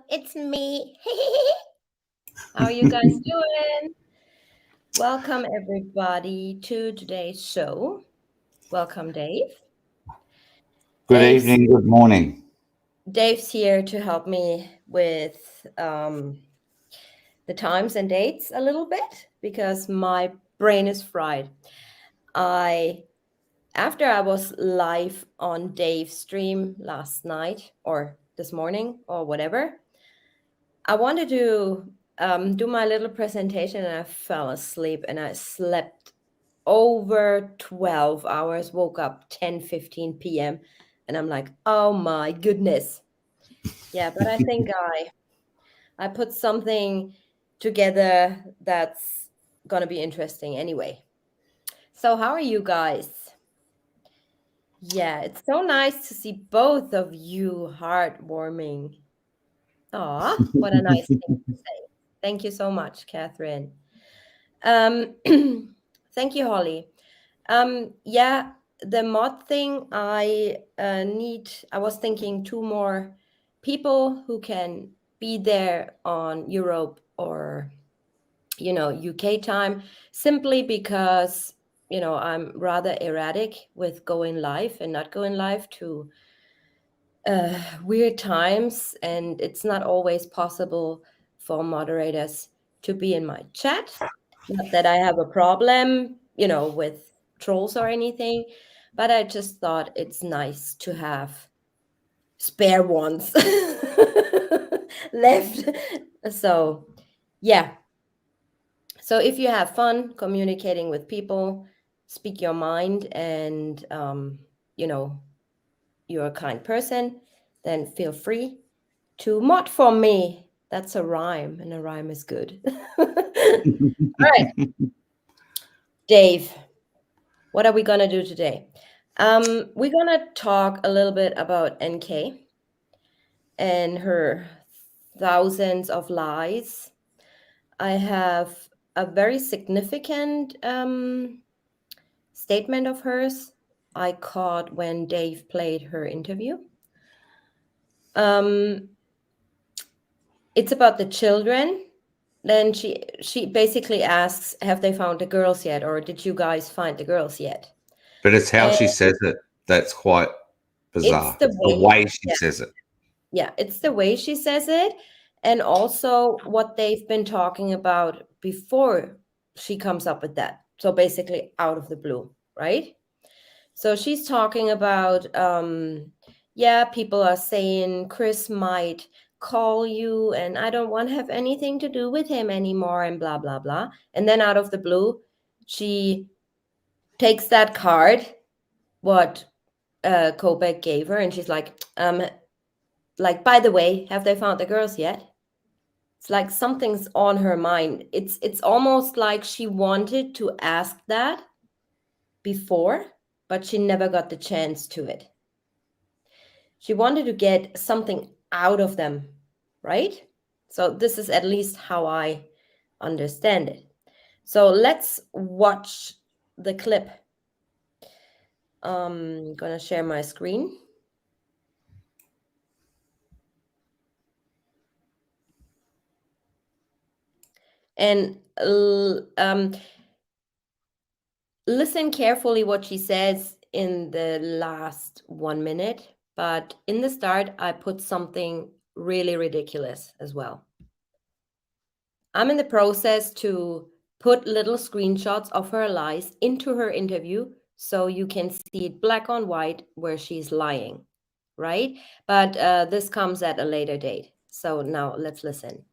it's me. How are you guys doing? Welcome, everybody, to today's show. Welcome, Dave. Good Dave's, evening, good morning. Dave's here to help me with the times and dates a little bit because my brain is fried. After I was live on Dave's stream last night or this morning or whatever, I wanted to do my little presentation and I fell asleep and I slept over 12 hours, woke up 10:15 p.m. and I'm like, oh my goodness. Yeah, but I think I put something together that's gonna be interesting anyway. So how are you guys? Yeah, it's so nice to see both of you heartwarming. Aw, what a nice thing to say. Thank you so much, Catherine. Um, thank you, Holly. Yeah, the mod thing, I was thinking two more people who can be there on Europe or, UK time, simply because, I'm rather erratic with going live and not going live to weird times, and it's not always possible for moderators to be in my chat. Not that I have a problem, with trolls or anything, but I just thought it's nice to have spare ones left. So, yeah. So if you have fun communicating with people, speak your mind, and you're a kind person, then feel free to mod for me. That's a rhyme, and a rhyme is good. All right, Dave, what are we going to do today? We're going to talk a little bit about NK and her thousands of lies. I have a very significant statement of hers I caught when Dave played her interview. It's about the children. Then she basically asks, have they found the girls yet, or did you guys find the girls yet? But it's how And she says it that's quite it's bizarre. the It's the way, way she yeah, says it. yeah, it's the way she says it, and also what they've been talking about before she comes up with that. So basically out of the blue, right? So she's talking about yeah, people are saying Chris might call you and I don't want to have anything to do with him anymore and blah blah blah. And then out of the blue, she takes that card what Kobek gave her, and she's like, by the way, have they found the girls yet? It's like something's on her mind. It's almost like she wanted to ask that before, but she never got the chance to it. She wanted to get something out of them, right? So this is at least how I understand it. So let's watch the clip. I'm gonna share my screen. And listen carefully what she says in the last 1 minute. But in the start, I put something really ridiculous as well. I'm in the process to put little screenshots of her lies into her interview so you can see it black on white where she's lying, right? But this comes at a later date. So now let's listen.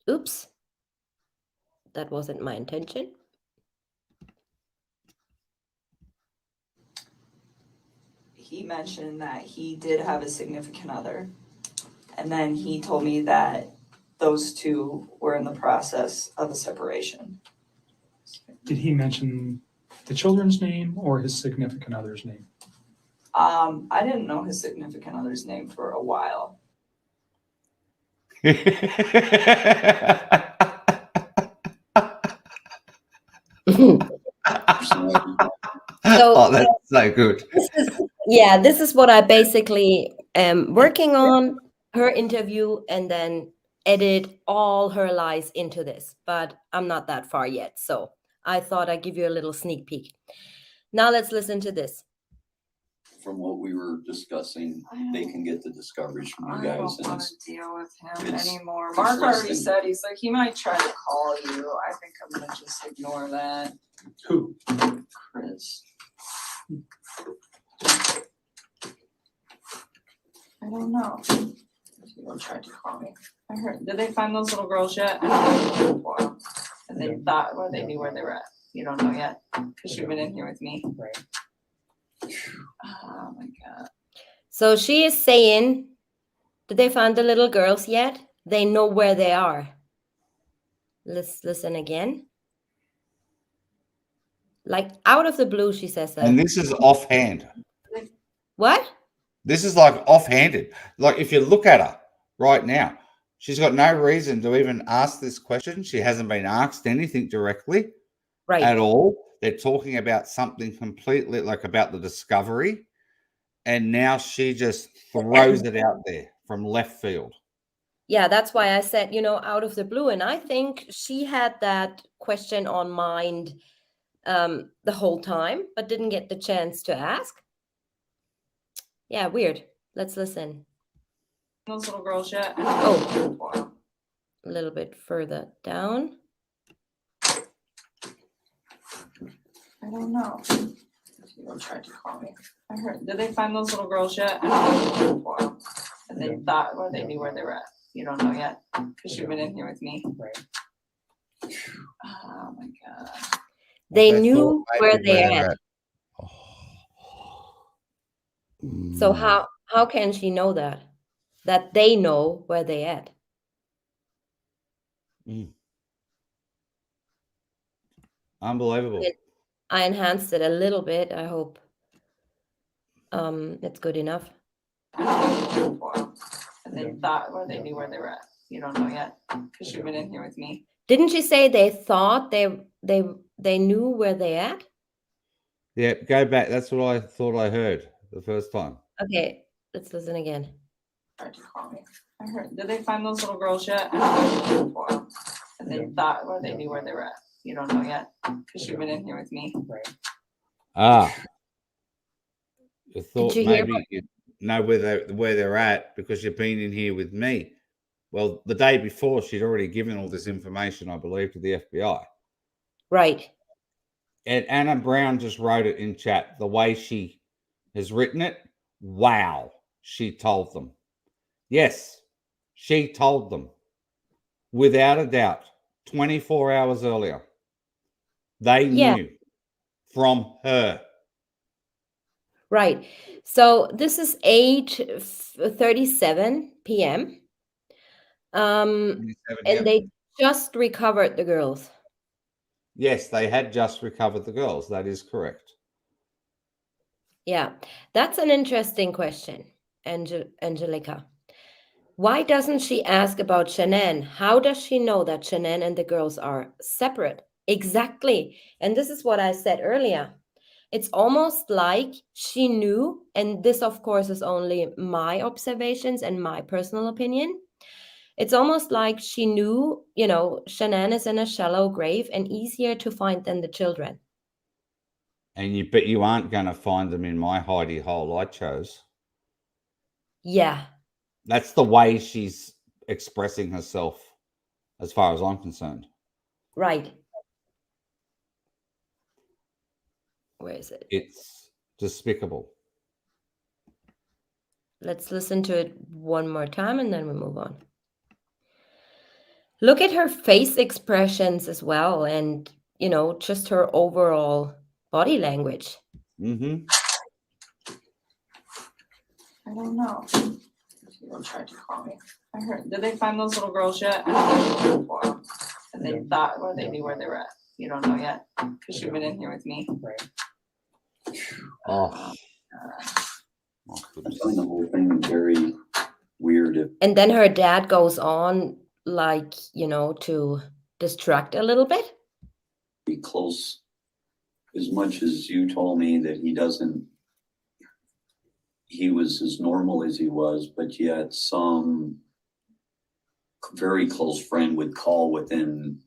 Oops. That wasn't my intention. He mentioned that he did have a significant other, and then he told me that those two were in the process of a separation. Did he mention the children's name or his significant other's name? I didn't know his significant other's name for a while. Oh, that's so good. Yeah, this is what I basically am working on, her interview, and then edit all her lies into this. But I'm not that far yet. So I thought I'd give you a little sneak peek. Now let's listen to this. From what we were discussing, they can get the discoveries from you I guys, don't and wanna it's, deal with him it's- anymore. it's Mark less already than- said, he's like, he might try to call you. I think I'm gonna just ignore that. Who? Chris. I don't know. People tried to call me. I heard, did they find those little girls yet? Wow. And they thought, well, they knew where they were at. You don't know yet, because you've been in here with me. Right. Oh my God. So she is saying, did they find the little girls yet? They know where they are. Let's listen again. Like out of the blue, she says that. And this is offhand. What? This is like offhanded. Like if you look at her right now, she's got no reason to even ask this question. She hasn't been asked anything directly Right. at all. They're talking about something completely like about the discovery. And now she just throws it out there from left field. Yeah, that's why I said, out of the blue. And I think she had that question on mind the whole time, but didn't get the chance to ask. Yeah, weird. Let's listen. Those little girls yet? Oh. Wow. A little bit further down. I don't know. People tried to call me. I heard, did they find those little girls yet? Wow. And they thought, well, they knew where they were at. You don't know yet, because you've been in here with me. Right. Oh my God. They thought knew maybe where they're where at. So how can she know that? That they know where they at? Unbelievable. I enhanced it a little bit. I hope it's good enough. Wow. And they thought, well, they knew where they were at. You don't know yet, because you've been in here with me. Didn't she say they thought they knew where they at? Yeah, go back. That's what I thought I heard the first time. Okay, let's listen again. Tried to call me. I heard, did they find those little girls yet? Wow. And they thought, well, they knew where they were at. You don't know yet, because you've been in here with me. Right. Ah, you thought you hear maybe you know where they're at because you've been in here with me. Well, the day before, she'd already given all this information, I believe, to the FBI. Right. And Anna Brown just wrote it in chat. The way she has written it, wow, she told them. Yes, she told them. Without a doubt, 24 hours earlier. They Yeah. knew from her. Right. So this is 8:37 p.m. 27, And yeah. they just recovered the girls. Yes, they had just recovered the girls. That is correct. Yeah, that's an interesting question, Angelica. Why doesn't she ask about Shanann? How does she know that Shanann and the girls are separate? Exactly. And this is what I said earlier. It's almost like she knew, and this, of course, is only my observations and my personal opinion. It's almost like she knew, Shanann is in a shallow grave and easier to find than the children. But you aren't going to find them in my hidey hole I chose. Yeah. That's the way she's expressing herself, as far as I'm concerned. Right. Where is it? It's despicable. Let's listen to it one more time and then we move on. Look at her face expressions as well, and just her overall body language. Mm-hmm. I don't know. People tried to call me. I heard, did they find those little girls yet? Wow. And they thought, well, they knew where they were at. You don't know yet, because you've been in here with me. Right. Oh, my I goodness. find the whole thing very weird. If And then her dad goes on, to distract a little bit. be close, as much as you told me that he doesn't he was as normal as he was, but yet some very close friend would call within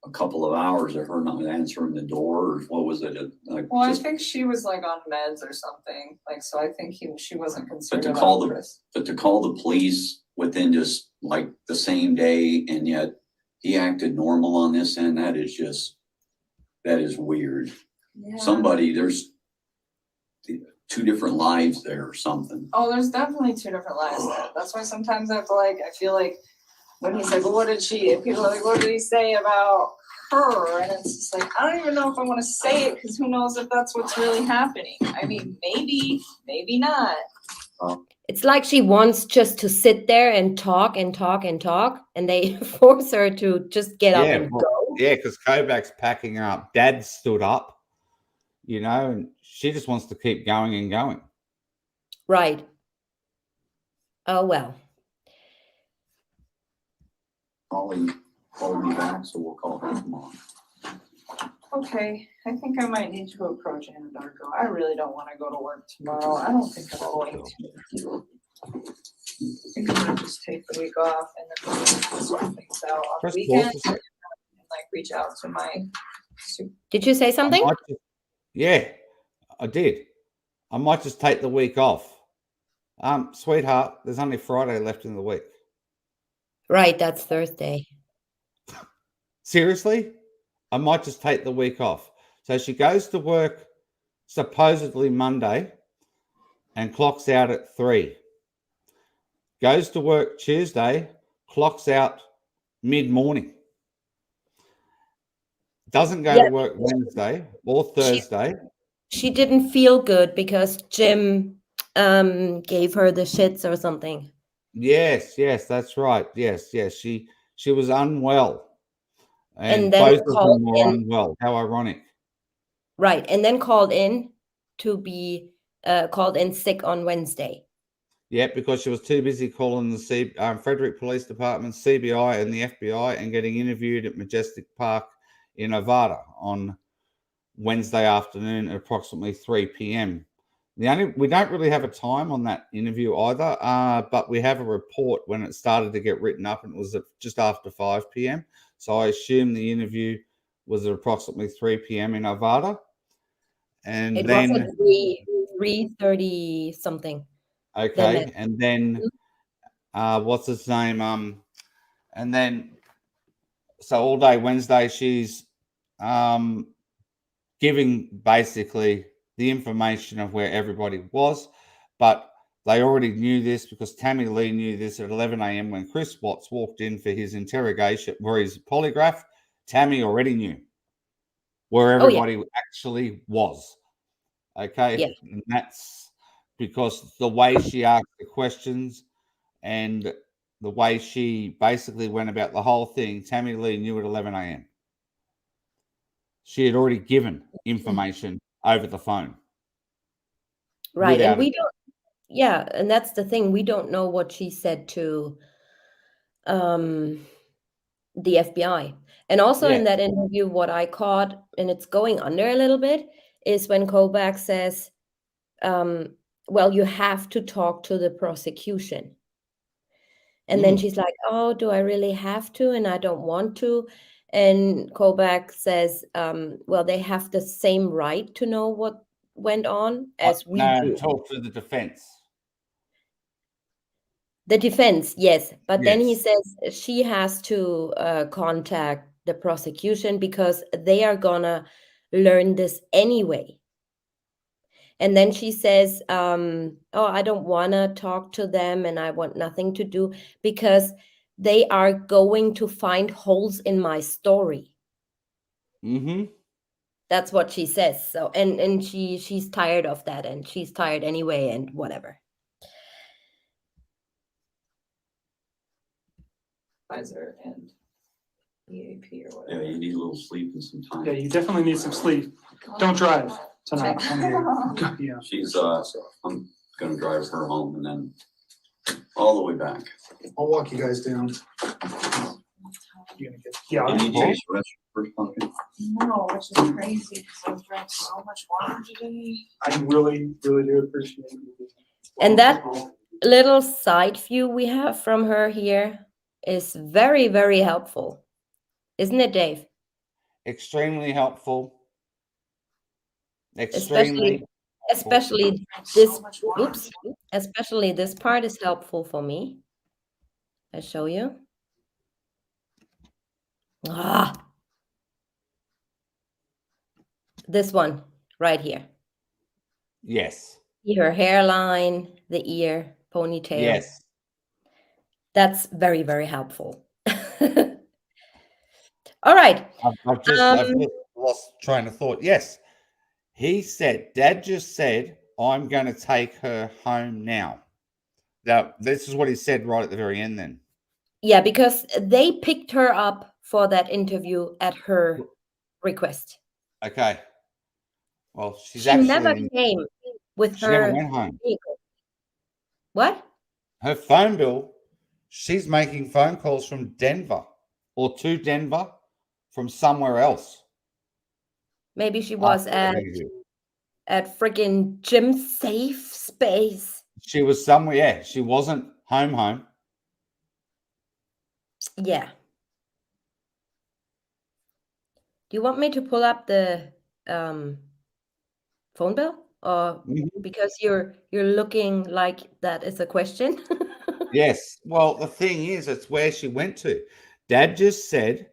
a couple of hours of her not answering the door, or what was it? Like, Well, I just, think she was like on meds or something, like, so I think she wasn't concerned to about call the- Chris. but to call the police within just like the same day, and yet he acted normal on this end, that is weird. Yeah. Somebody, there's two different lives there or something. Oh, there's definitely two different lives there. That's why sometimes I feel like when he's like, well, what did she, and people are like, what did he say about her? And it's just like, I don't even know if I want to say it, because who knows if that's what's really happening. I mean, maybe not. It's like she wants just to sit there and talk and talk and talk, and they force her to just get up and go. Yeah, because Kobach's packing up. Dad stood up, and she just wants to keep going and going. Right. Oh, well. Ollie called me back, so we'll call her tomorrow. Okay, I think I might need to approach Anadarko. I really don't want to go to work tomorrow. I don't think I'm going to. I think I'm gonna just take the week off and then sort things out on the Press weekend pause a sec. and like reach out to my Did you say something? Yeah, I did. I might just take the week off. Sweetheart, there's only Friday left in the week. Right, that's Thursday. Seriously? I might just take the week off. So she goes to work supposedly Monday and clocks out at 3. Goes to work Tuesday, clocks out mid-morning. Doesn't go to work Wednesday or Thursday. She didn't feel good because Jim gave her the shits or something. Yes, that's right. Yes. She was unwell. And then both of called them were in. unwell. How ironic. Right, and then called in to be called in sick on Wednesday. Yeah, because she was too busy calling the Frederick Police Department, CBI, and the FBI, and getting interviewed at Majestic Park in Nevada on Wednesday afternoon at approximately 3 p.m. We don't really have a time on that interview either, but we have a report when it started to get written up, and it was at just after 5 p.m. So I assume the interview was at approximately 3 p.m. in Nevada. And It then was at 3:30 something. okay, and then what's his name? And then so all day Wednesday she's giving basically the information of where everybody was, but they already knew this because Tammy Lee knew this at 11 a.m. when Chris Watts walked in for his interrogation, where his polygraph. Tammy already knew where everybody actually was. Okay, Yeah. and that's because the way she asked the questions and the way she basically went about the whole thing, Tammy Lee knew at 11 a.m. She had already given information over the phone. Right, and we don't. Yeah, and that's the thing. We don't know what she said to the FBI. And also in that interview, what I caught, and it's going under a little bit, is when Kobach says, well, you have to talk to the prosecution. And then she's like, oh, do I really have to? And I don't want to. And Kobach says, well, they have the same right to know what went on as we do. Talk to the defense. The defense, yes. But then he says she has to contact the prosecution because they are gonna learn this anyway. And then she says, oh, I don't want to talk to them and I want nothing to do because they are going to find holes in my story. Mm-hmm. That's what she says. So, and she's tired of that, and she's tired anyway, and whatever. Pfizer and EAP or whatever. Yeah, you need a little sleep and some time. Yeah, you definitely need some sleep. Don't drive tonight. Yeah. She's, I'm gonna drive her home and then all the way back. I'll walk you guys down. You're gonna get, yeah, Did you taste the rest of first pumpkin? No, which is crazy because I've drank so much water today. I really, really do appreciate you. And that little side view we have from her here is very, very helpful. Isn't it, Dave? Extremely helpful. Extremely. Especially this, oops, especially this part is helpful for me. I show you. This one right here. Yes. See her hairline, the ear, ponytail. Yes. That's very, very helpful. All right. I've just lost train of thought. Yes. Dad just said, I'm going to take her home now. Now, this is what he said right at the very end then. Yeah, because they picked her up for that interview at her request. Okay. Well, she's She actually. never came with She her never went home. vehicle. What? Her phone bill, she's making phone calls from Denver or to Denver from somewhere else. Maybe she was after the interview. at freaking Gym Safe Space. She was somewhere. Yeah, she wasn't home. Yeah. Do you want me to pull up the phone bill, or because you're looking like that is a question? Yes. Well, the thing is, it's where she went to. Dad just said,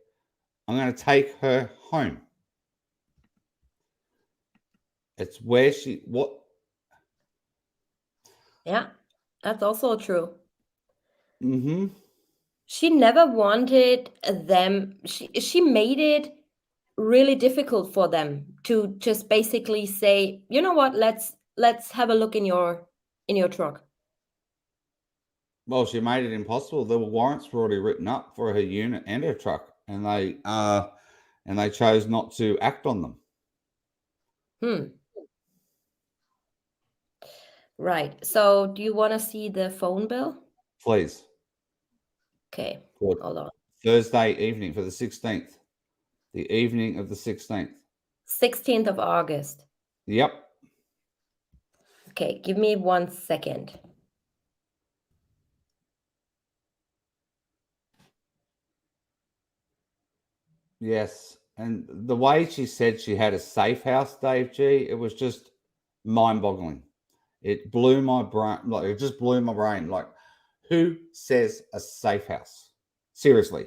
I'm going to take her home. It's where what? Yeah, that's also true. Mm-hmm. She never wanted them. She made it really difficult for them to just basically say, you know what, let's have a look in your truck. Well, she made it impossible. The warrants were already written up for her unit and her truck, and they chose not to act on them. Right. So do you want to see the phone bill? Please. Okay. Good. Hold on. Thursday evening for the 16th. The evening of the 16th. 16th of August. Yep. Okay, give me 1 second. Yes. And the way she said she had a safe house, Dave G, it was just mind-boggling. It blew my brain. Like, it just blew my brain. Like, who says a safe house? Seriously.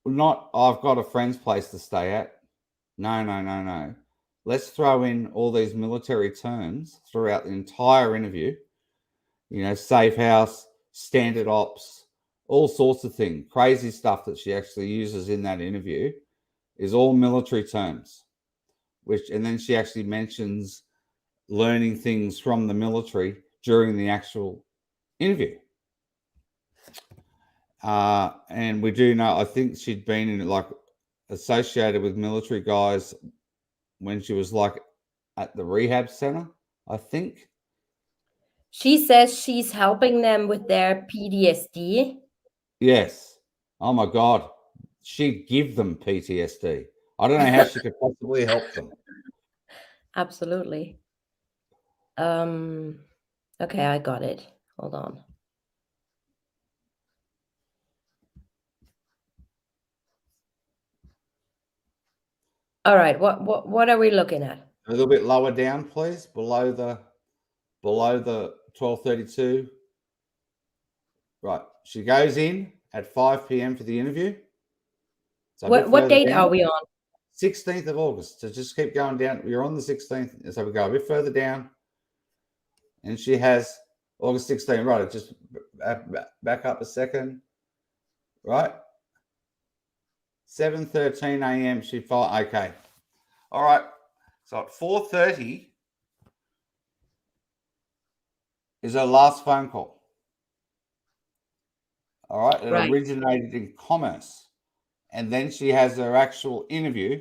Not, I've got a friend's place to stay at. No. Let's throw in all these military terms throughout the entire interview. You know, safe house, standard ops, all sorts of things. Crazy stuff that she actually uses in that interview is all military terms. And then she actually mentions learning things from the military during the actual interview. And we do know, I think she'd been in like associated with military guys when she was like at the rehab center, I think. She says she's helping them with their PTSD. Yes. Oh my God. She'd give them PTSD. I don't know how she could possibly help them. Absolutely. Okay, I got it. Hold on. All right, what are we looking at? A little bit lower down, please, below the 12:32. Right. She goes in at 5 p.m. for the interview. So What date are we on? 16th of August. So just keep going down. You're on the 16th. So we go a bit further down. And she has August 16th. Right. Just back up a second. Right. 7:13 a.m. She filed. Okay. All right. So at 4:30 is her last phone call. All right. It Right. originated in Commerce. And then she has her actual interview.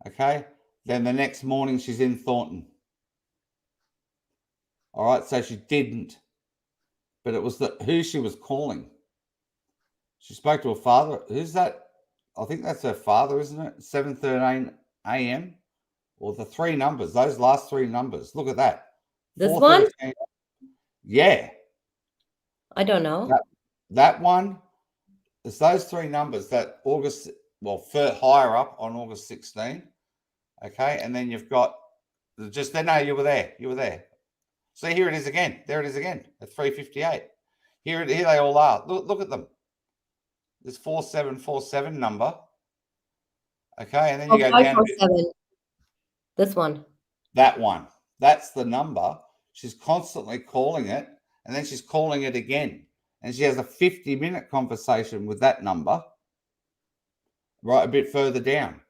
Okay. Then the next morning she's in Thornton. All right. So she didn't. But it was who she was calling. She spoke to her father. Who's that? I think that's her father, isn't it? 7:13 a.m. Or the three numbers, those last three numbers. Look at that. This one? 413. Yeah, I don't know. that one. It's those three numbers that August, well, higher up on August 16. Okay, and then you've got just then. No, you were there. You were there. See, here it is again. There it is again at 3:58. Here they all are. Look at them. This 4747 number. Okay, and then you Oh, go down a bit. 547. This one. That one. That's the number. She's constantly calling it, and then she's calling it again. And she has a 50-minute conversation with that number right a bit further down.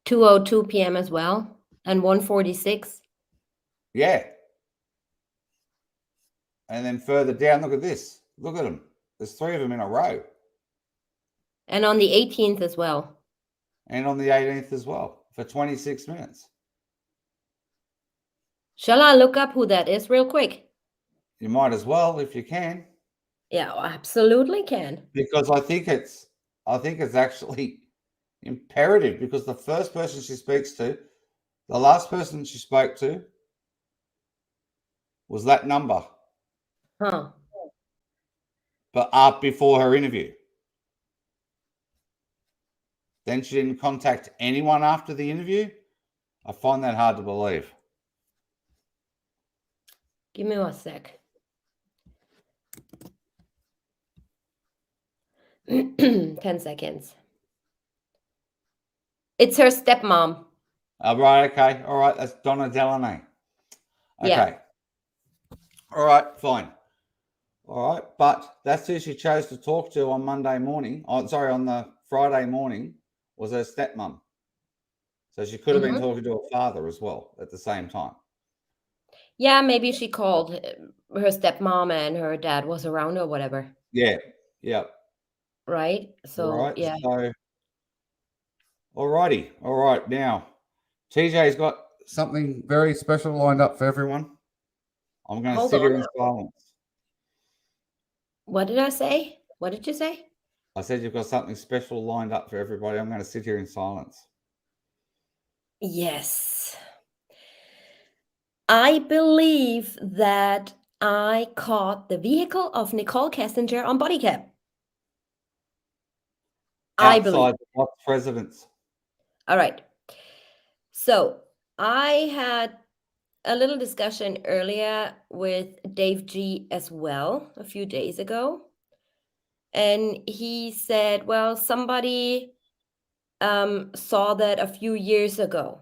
2:02 p.m. as well, and 1:46. Yeah. And then further down, look at this. Look at them. There's three of them in a row. And on the 18th as well. And on the 18th as well for 26 minutes. Shall I look up who that is real quick? You might as well if you can. Yeah, absolutely can. Because I think it's actually imperative, because the first person she speaks to, the last person she spoke to was that number. Huh. But before her interview. Then she didn't contact anyone after the interview. I find that hard to believe. Give me 1 sec. 10 seconds. It's her stepmom. Right, okay. All right, that's Donna Delaney. Okay. Yeah. All right, fine. All right, but that's who she chose to talk to on Monday morning. On the Friday morning was her stepmom. So she could have been talking to her father as well at the same time. Yeah, maybe she called her stepmom and her dad was around or whatever. Yeah, yeah. Right? So, All right, yeah. so all righty. All right, now TJ's got something very special lined up for everyone. I'm going to sit here in silence. What did I say? What did you say? I said you've got something special lined up for everybody. I'm going to sit here in silence. Yes. I believe that I caught the vehicle of Nicole Kessinger on body cam. I believe. Outside the box presidents. All right. So I had a little discussion earlier with Dave G as well a few days ago. And he said, well, somebody saw that a few years ago,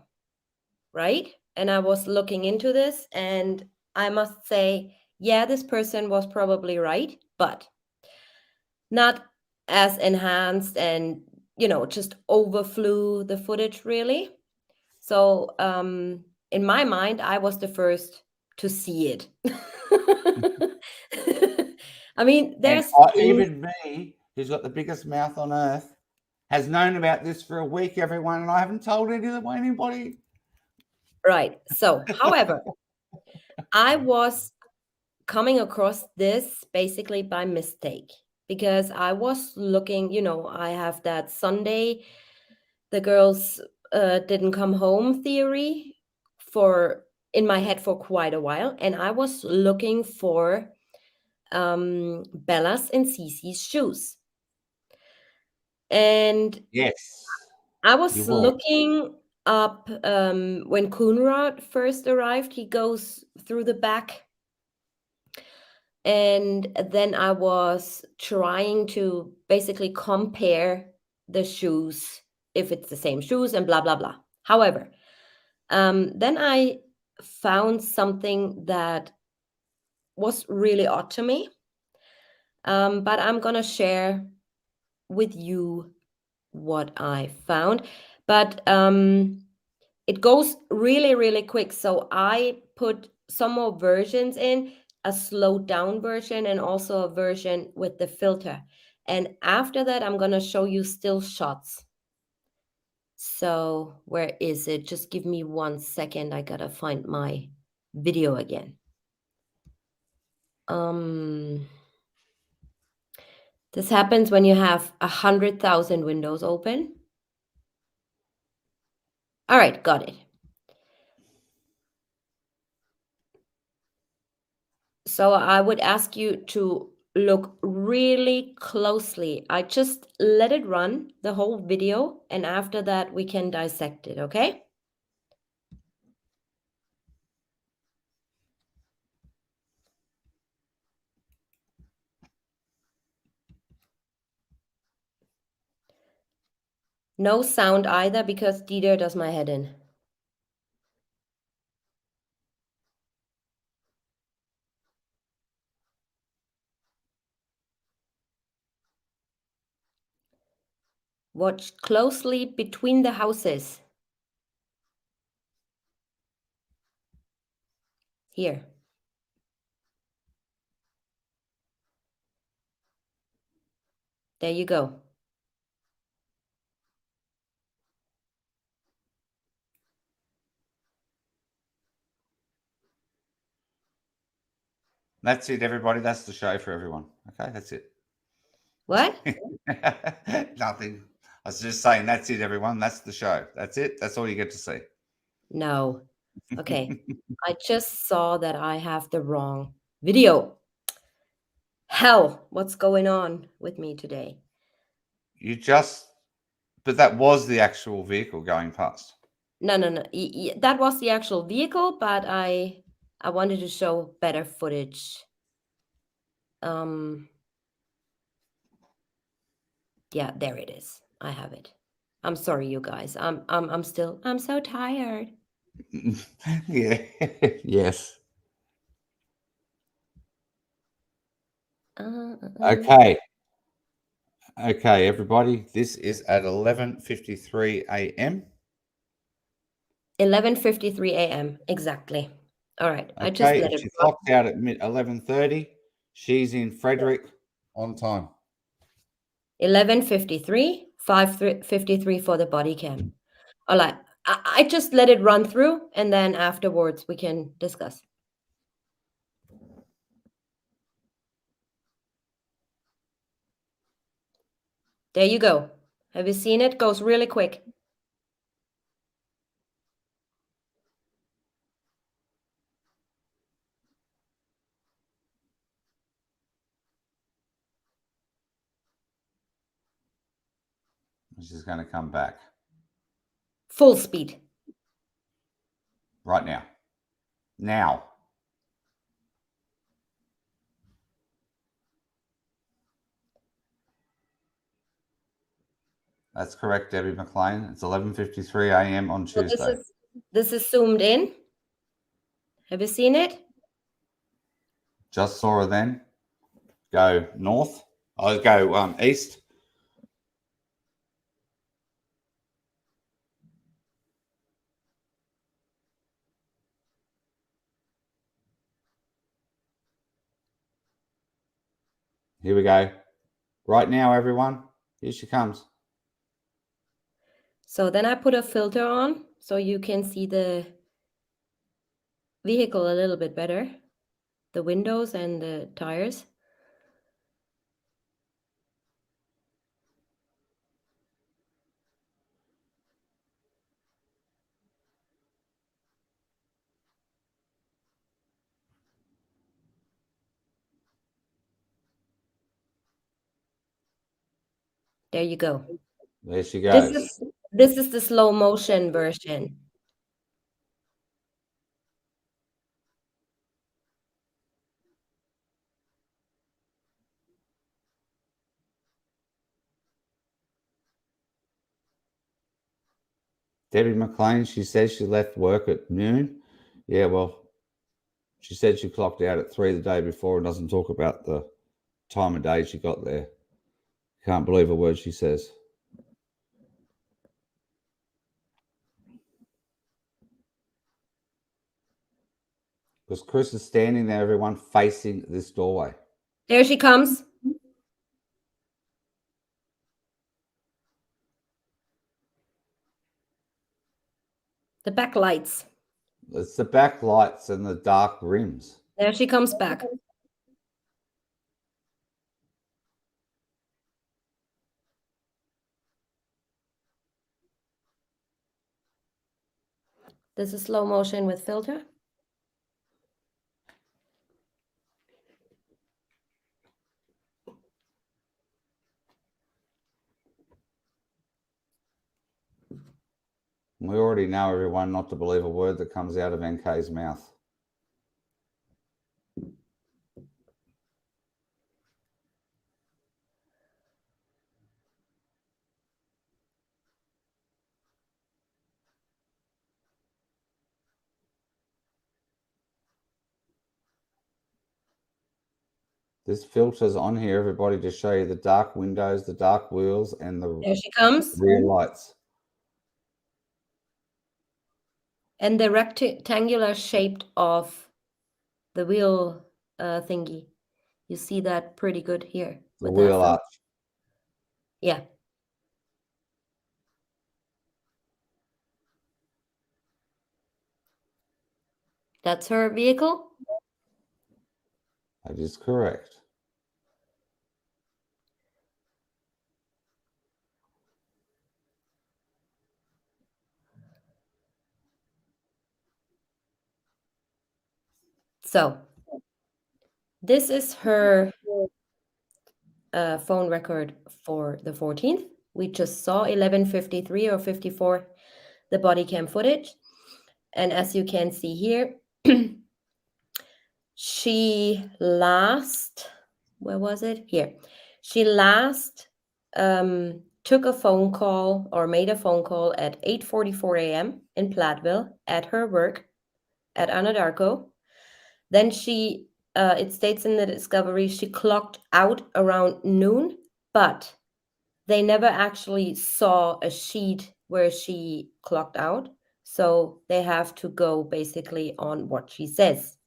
right? And I was looking into this, and I must say, yeah, this person was probably right, but not as enhanced and, just overflew the footage really. So in my mind, I was the first to see it. I mean, there's even me, who's got the biggest mouth on earth, has known about this for a week, everyone, and I haven't told anybody. Right. So, however, I was coming across this basically by mistake, because I was looking, I have that Sunday, the girls didn't come home theory in my head for quite a while. And I was looking for Bella's and Cece's shoes. And yes, I was looking up when Coonrod first arrived, he goes through the back. And then I was trying to basically compare the shoes, if it's the same shoes and blah, blah, blah. However, then I found something that was really odd to me. But I'm going to share with you what I found. But it goes really, really quick. So I put some more versions in, a slowed down version and also a version with the filter. And after that, I'm going to show you still shots. So where is it? Just give me 1 second. I got to find my video again. This happens when you have 100,000 windows open. All right, got it. So I would ask you to look really closely. I just let it run the whole video, and after that we can dissect it, okay? No sound either because Dieter does my head in. Watch closely between the houses. Here. There you go. That's it, everybody. That's the show for everyone. Okay, that's it. What? Nothing. I was just saying, that's it, everyone. That's the show. That's it. That's all you get to see. No. Okay. I just saw that I have the wrong video. Hell, what's going on with me today? But that was the actual vehicle going past. No. That was the actual vehicle, but I wanted to show better footage. Yeah, there it is. I have it. I'm sorry, you guys. I'm so tired. Yeah. Yes. Okay. Okay, everybody. This is at 11:53 a.m. 11:53 a.m. Exactly. All right. I just Okay, let if it she run. clocked out at 11:30, she's in Frederick on time. 11:53, 5:53 for the body cam. All right. I just let it run through, and then afterwards we can discuss. There you go. Have you seen it? Goes really quick. She's going to come back Full speed. right now. Now. That's correct, Debbie McLean. It's 11:53 a.m. on So Tuesday. this is zoomed in. Have you seen it? Just saw her then. Go north. I'll go east. Here we go. Right now, everyone. Here she comes. So then I put a filter on so you can see the vehicle a little bit better, the windows and the tires. There you go. There she goes. This is the slow motion version. Debbie McLean, she says she left work at noon. Yeah, well, she said she clocked out at 3 the day before and doesn't talk about the time of day she got there. Can't believe a word she says. Because Chris is standing there, everyone, facing this doorway. There she comes. The backlights. It's the backlights and the dark rims. There she comes back. This is slow motion with filter. We already know, everyone, not to believe a word that comes out of NK's mouth. This filter's on here, everybody, to show you the dark windows, the dark wheels, and the There she comes. rear lights. And the rectangular shape of the wheel thingy. You see that pretty good here. The with that wheel film. arch. Yeah. That's her vehicle. That is correct. So this is her phone record for the 14th. We just saw 11:53 or 54, the body cam footage. And as you can see here, she last, where was it? Here. She last took a phone call or made a phone call at 8:44 a.m. in Platteville at her work at Anadarko. Then she, it states in the discovery, she clocked out around noon, but they never actually saw a sheet where she clocked out. So they have to go basically on what she says.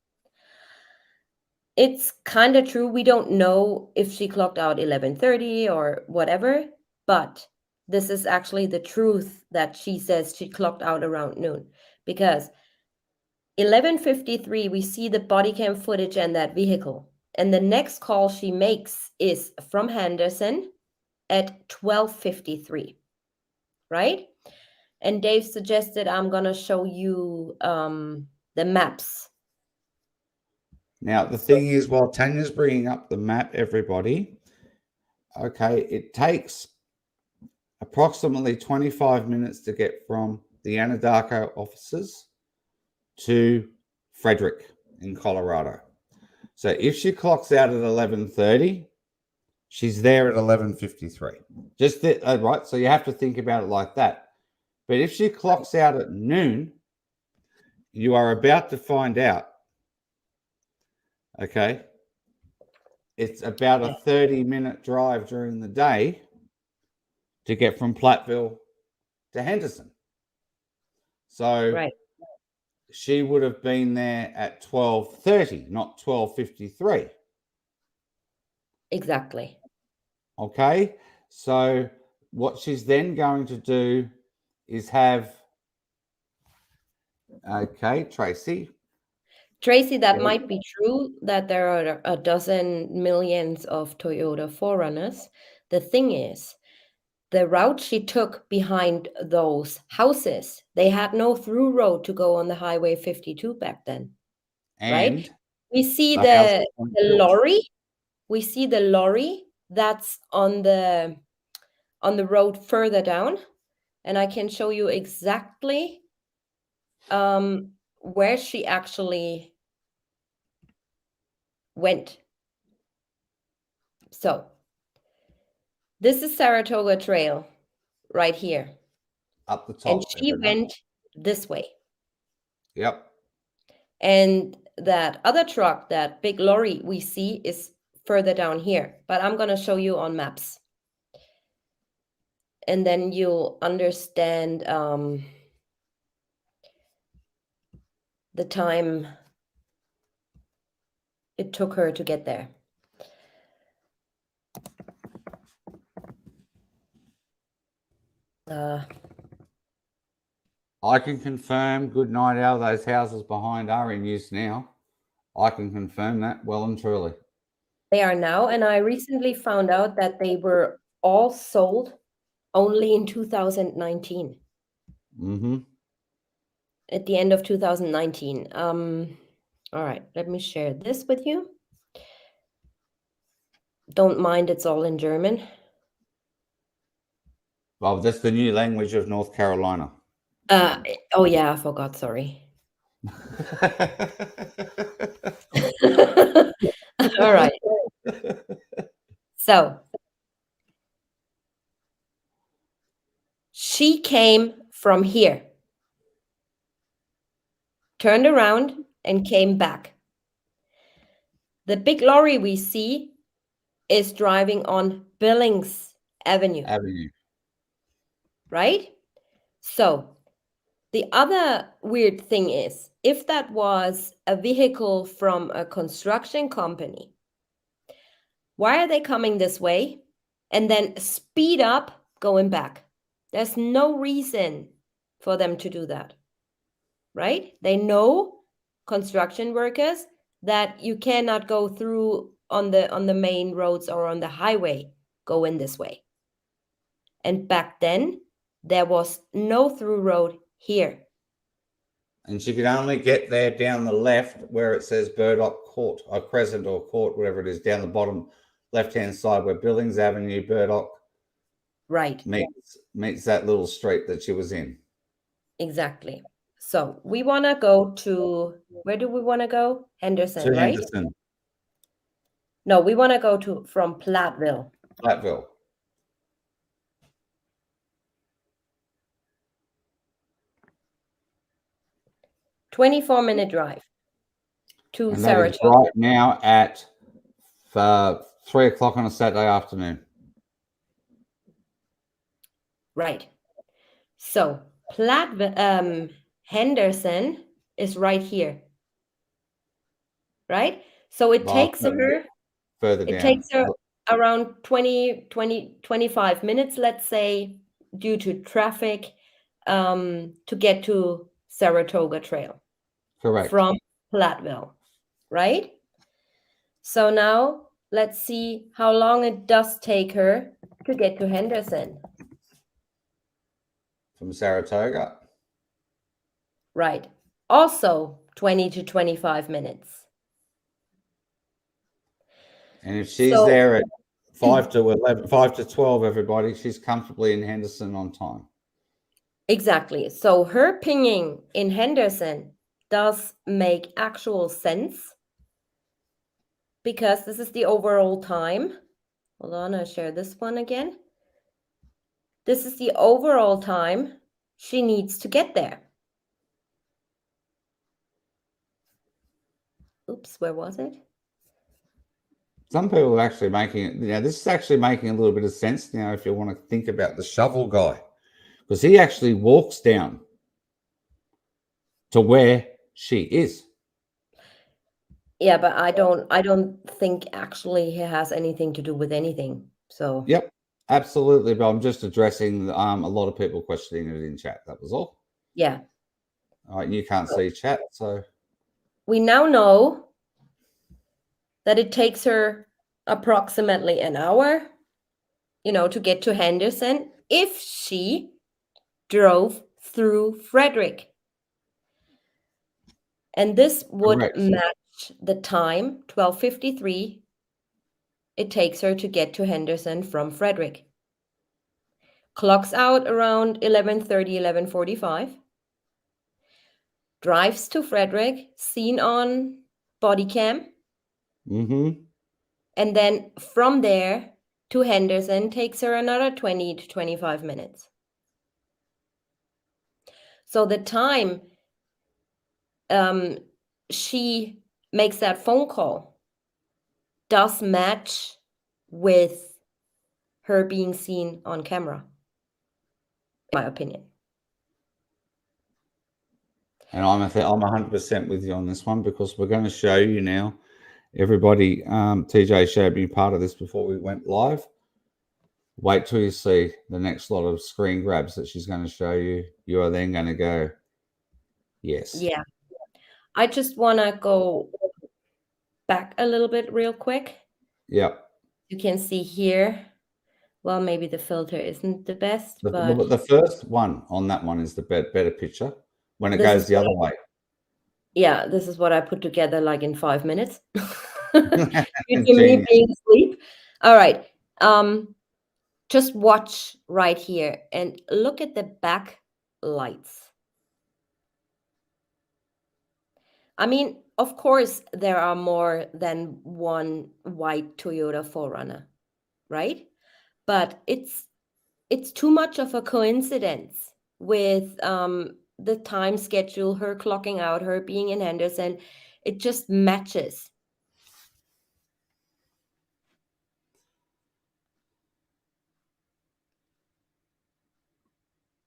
It's kind of true. We don't know if she clocked out 11:30 or whatever, but this is actually the truth that she says she clocked out around noon, because 11:53 we see the body cam footage and that vehicle. And the next call she makes is from Henderson at 12:53, right? And Dave suggested I'm going to show you the maps. Now, the thing is, while Tanya's bringing up the map, everybody, okay, it takes approximately 25 minutes to get from the Anadarko offices to Frederick in Colorado. So if she clocks out at 11:30, she's there at 11:53. Just that, right? So you have to think about it like that. But if she clocks out at noon, you are about to find out. Okay. It's about a 30-minute drive during the day to get from Platteville to Henderson. So Right. she would have been there at 12:30, not 12:53. Exactly. Okay. So what she's then going to do is have, okay, Tracy. Tracy, that Yeah. might be true that there are a dozen millions of Toyota 4Runners. The thing is, the route she took behind those houses, they had no through road to go on the Highway 52 back then, right? And We see the house the was built. lorry. We see the lorry that's on the road further down, and I can show you exactly where she actually went. So this is Saratoga Trail right here. Up the top. And she everyone. went this way. Yep. And that other truck, that big lorry we see, is further down here. But I'm going to show you on maps. And then you'll understand the time it took her to get there. I can confirm, good night, Al, those houses behind are in use now. I can confirm that well and truly. They are now, and I recently found out that they were all sold only in 2019. Mm-hmm. At the end of 2019. All right, let me share this with you. Don't mind, it's all in German. Well, that's the new language of North Carolina. Oh yeah, I forgot. Sorry. All right. So she came from here, turned around, and came back. The big lorry we see is driving on Billings Avenue, Avenue. right? So the other weird thing is, if that was a vehicle from a construction company, why are they coming this way and then speed up going back? There's no reason for them to do that, right? They know, construction workers, that you cannot go through on the main roads or on the highway, go in this way. And back then, there was no through road here. And she could only get there down the left where it says Burdock Court or Crescent or Court, whatever it is, down the bottom left-hand side where Billings Avenue, Burdock Right, meets that little street that she was in. exactly. So we want to go to, where do we want to go? Henderson, To right? Henderson, No, we want to go to from Platteville. Platteville. -24-minute drive to And that is Saratoga. right now at 3 o'clock on a Saturday afternoon. Right. So Platteville, Henderson is right here. Right? So it Well, takes her, further it down. takes her around 25 minutes, let's say, due to traffic, to get to Saratoga Trail Correct. from Platteville, right? So now let's see how long it does take her to get to Henderson. From Saratoga. Right. Also 20 to 25 minutes. And if she's So- there at 5 to 11, 5 to 12, everybody, she's comfortably in Henderson on time. Exactly. So her pinging in Henderson does make actual sense because this is the overall time. Hold on, I'll share this one again. This is the overall time she needs to get there. Oops, where was it? Some people are actually making it, this is actually making a little bit of sense now if you want to think about the shovel guy, because he actually walks down to where she is. Yeah, but I don't think actually he has anything to do with anything. So Yep, absolutely. But I'm just addressing a lot of people questioning it in chat. That was all. yeah. All right, you can't see chat, so We now know that it takes her approximately an hour, to get to Henderson if she drove through Frederick. And this would Correct. match the time, 12:53, it takes her to get to Henderson from Frederick. Clocks out around 11:30, 11:45. Drives to Frederick, seen on body cam. Mm-hmm. And then from there to Henderson takes her another 20 to 25 minutes. So the time she makes that phone call does match with her being seen on camera, in my opinion. And I'm 100% with you on this one, because we're going to show you now. Everybody, TJ showed me part of this before we went live. Wait till you see the next lot of screen grabs that she's going to show you. You are then going to go, yes. Yeah. I just want to go back a little bit real quick. Yep. You can see here, well, maybe the filter isn't the best, but The first one on that one is the better picture when it This goes is the what other way. yeah, this is what I put together like in 5 minutes. Due to me Genius. being asleep. All right. Just watch right here and look at the back lights. I mean, of course, there are more than one white Toyota 4Runner, right? But it's too much of a coincidence with the time schedule, her clocking out, her being in Henderson. It just matches.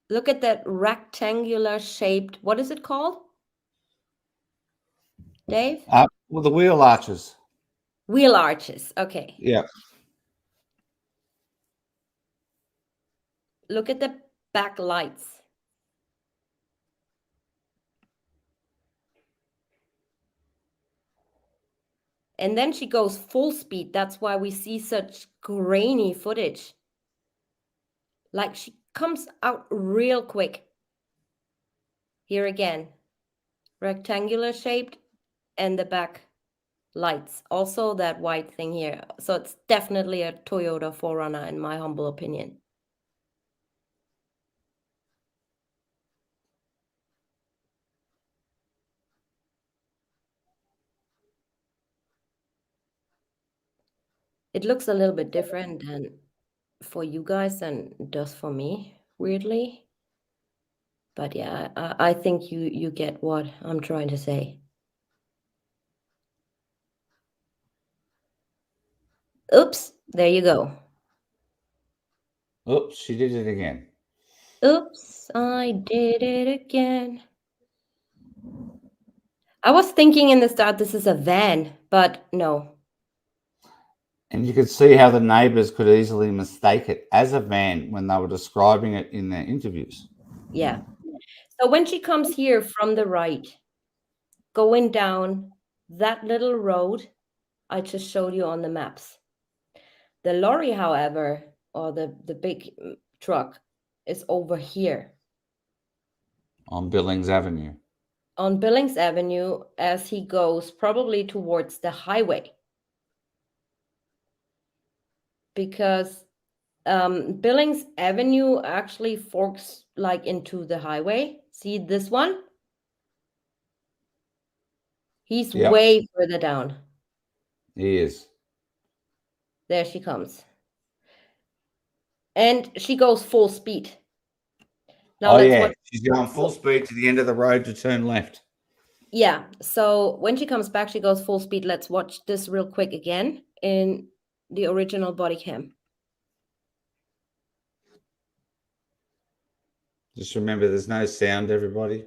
Look at that rectangular shaped, what is it called, Dave? Well, the wheel arches. Wheel arches. Okay. Yeah. Look at the back lights. And then she goes full speed. That's why we see such grainy footage. Like she comes out real quick. Here again, rectangular shaped and the back lights. Also that white thing here. So it's definitely a Toyota 4Runner in my humble opinion. It looks a little bit different than for you guys than it does for me, weirdly. But yeah, I think you get what I'm trying to say. Oops, there you go. Oops, she did it again. Oops, I did it again. I was thinking in the start this is a van, but no. And you could see how the neighbours could easily mistake it as a van when they were describing it in their interviews. Yeah. So when she comes here from the right, going down that little road I just showed you on the maps. The lorry, however, or the big truck is over here On Billings Avenue. on Billings Avenue as he goes probably towards the highway. Because Billings Avenue actually forks like into the highway. See this one? He's Yep. way further down. He is. There she comes. And she goes full speed. Now Oh let's yeah, watch. she's going full speed to the end of the road to turn left. Yeah, so when she comes back, she goes full speed. Let's watch this real quick again in the original body cam. Just remember, there's no sound, everybody,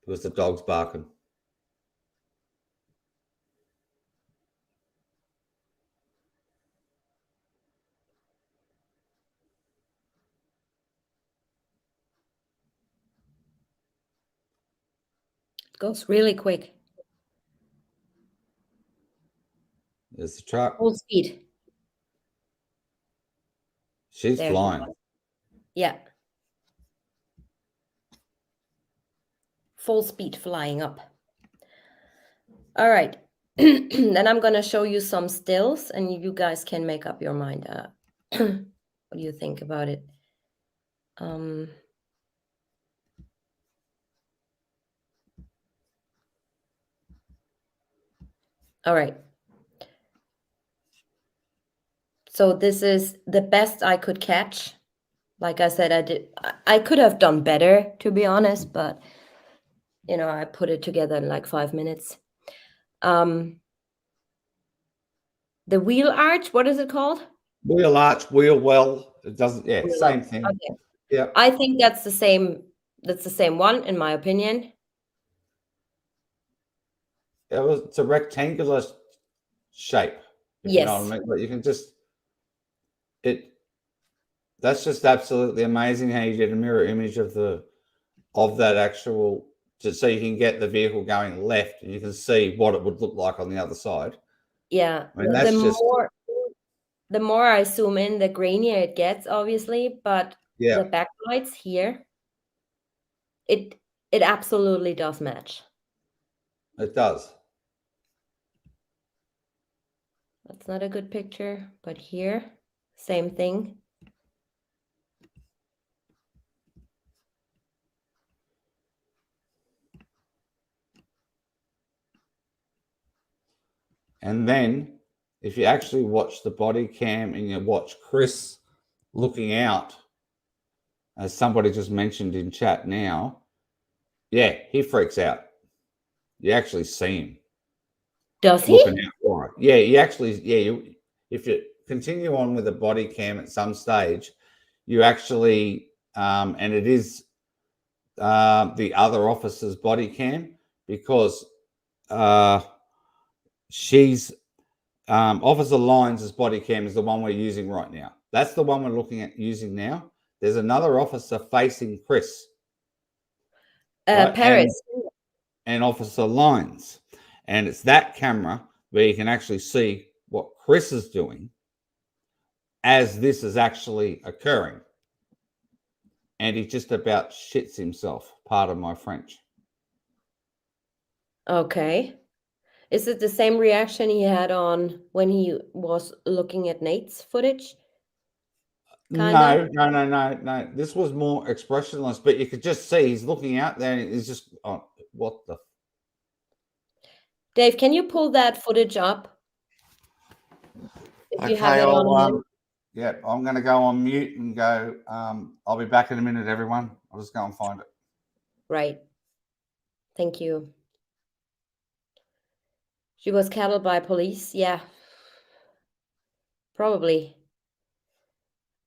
because the dog's barking. It goes really quick. There's the truck. Full speed. She's There she flying. goes. Yeah. Full speed flying up. All right. Then I'm going to show you some stills and you guys can make up your mind. What do you think about it? All right. So this is the best I could catch. Like I said, I could have done better, to be honest, but you know, I put it together in like 5 minutes. The wheel arch, what is it called? Wheel arch, wheel well. It doesn't. Yeah, Wheel same arch. thing. Okay. Yeah. I think that's the same. That's the same one, in my opinion. It's a rectangular shape, if you know what Yes. I mean. But you can just it. That's just absolutely amazing how you get a mirror image of that actual, just so you can get the vehicle going left and you can see what it would look like on the other side. Yeah. I mean, that's just The more I zoom in, the grainier it gets, obviously. But yeah, the backlights here, it absolutely does match. it does. That's not a good picture, but here, same thing. And then if you actually watch the body cam and you watch Chris looking out, as somebody just mentioned in chat now, yeah, he freaks out. You actually see him Does looking he? out for it. Yeah, you actually, if you continue on with the body cam at some stage, you actually, and it is the other officer's body cam, because she's Officer Lyons' body cam is the one we're using right now. That's the one we're looking at using now. There's another officer facing Chris, right? Paris. And Officer Lyons. And it's that camera where you can actually see what Chris is doing as this is actually occurring. And he just about shits himself, pardon my French. Okay. Is it the same reaction he had on when he was looking at Nate's footage? Kinda? No. This was more expressionless, but you could just see he's looking out there and he's just, oh, what the? Dave, can you pull that footage up? If you have Okay, it on him. yeah, I'm going to go on mute and go. I'll be back in a minute, everyone. I'll just go and find it. Right. Thank you. She was cattled by police? Yeah. Probably.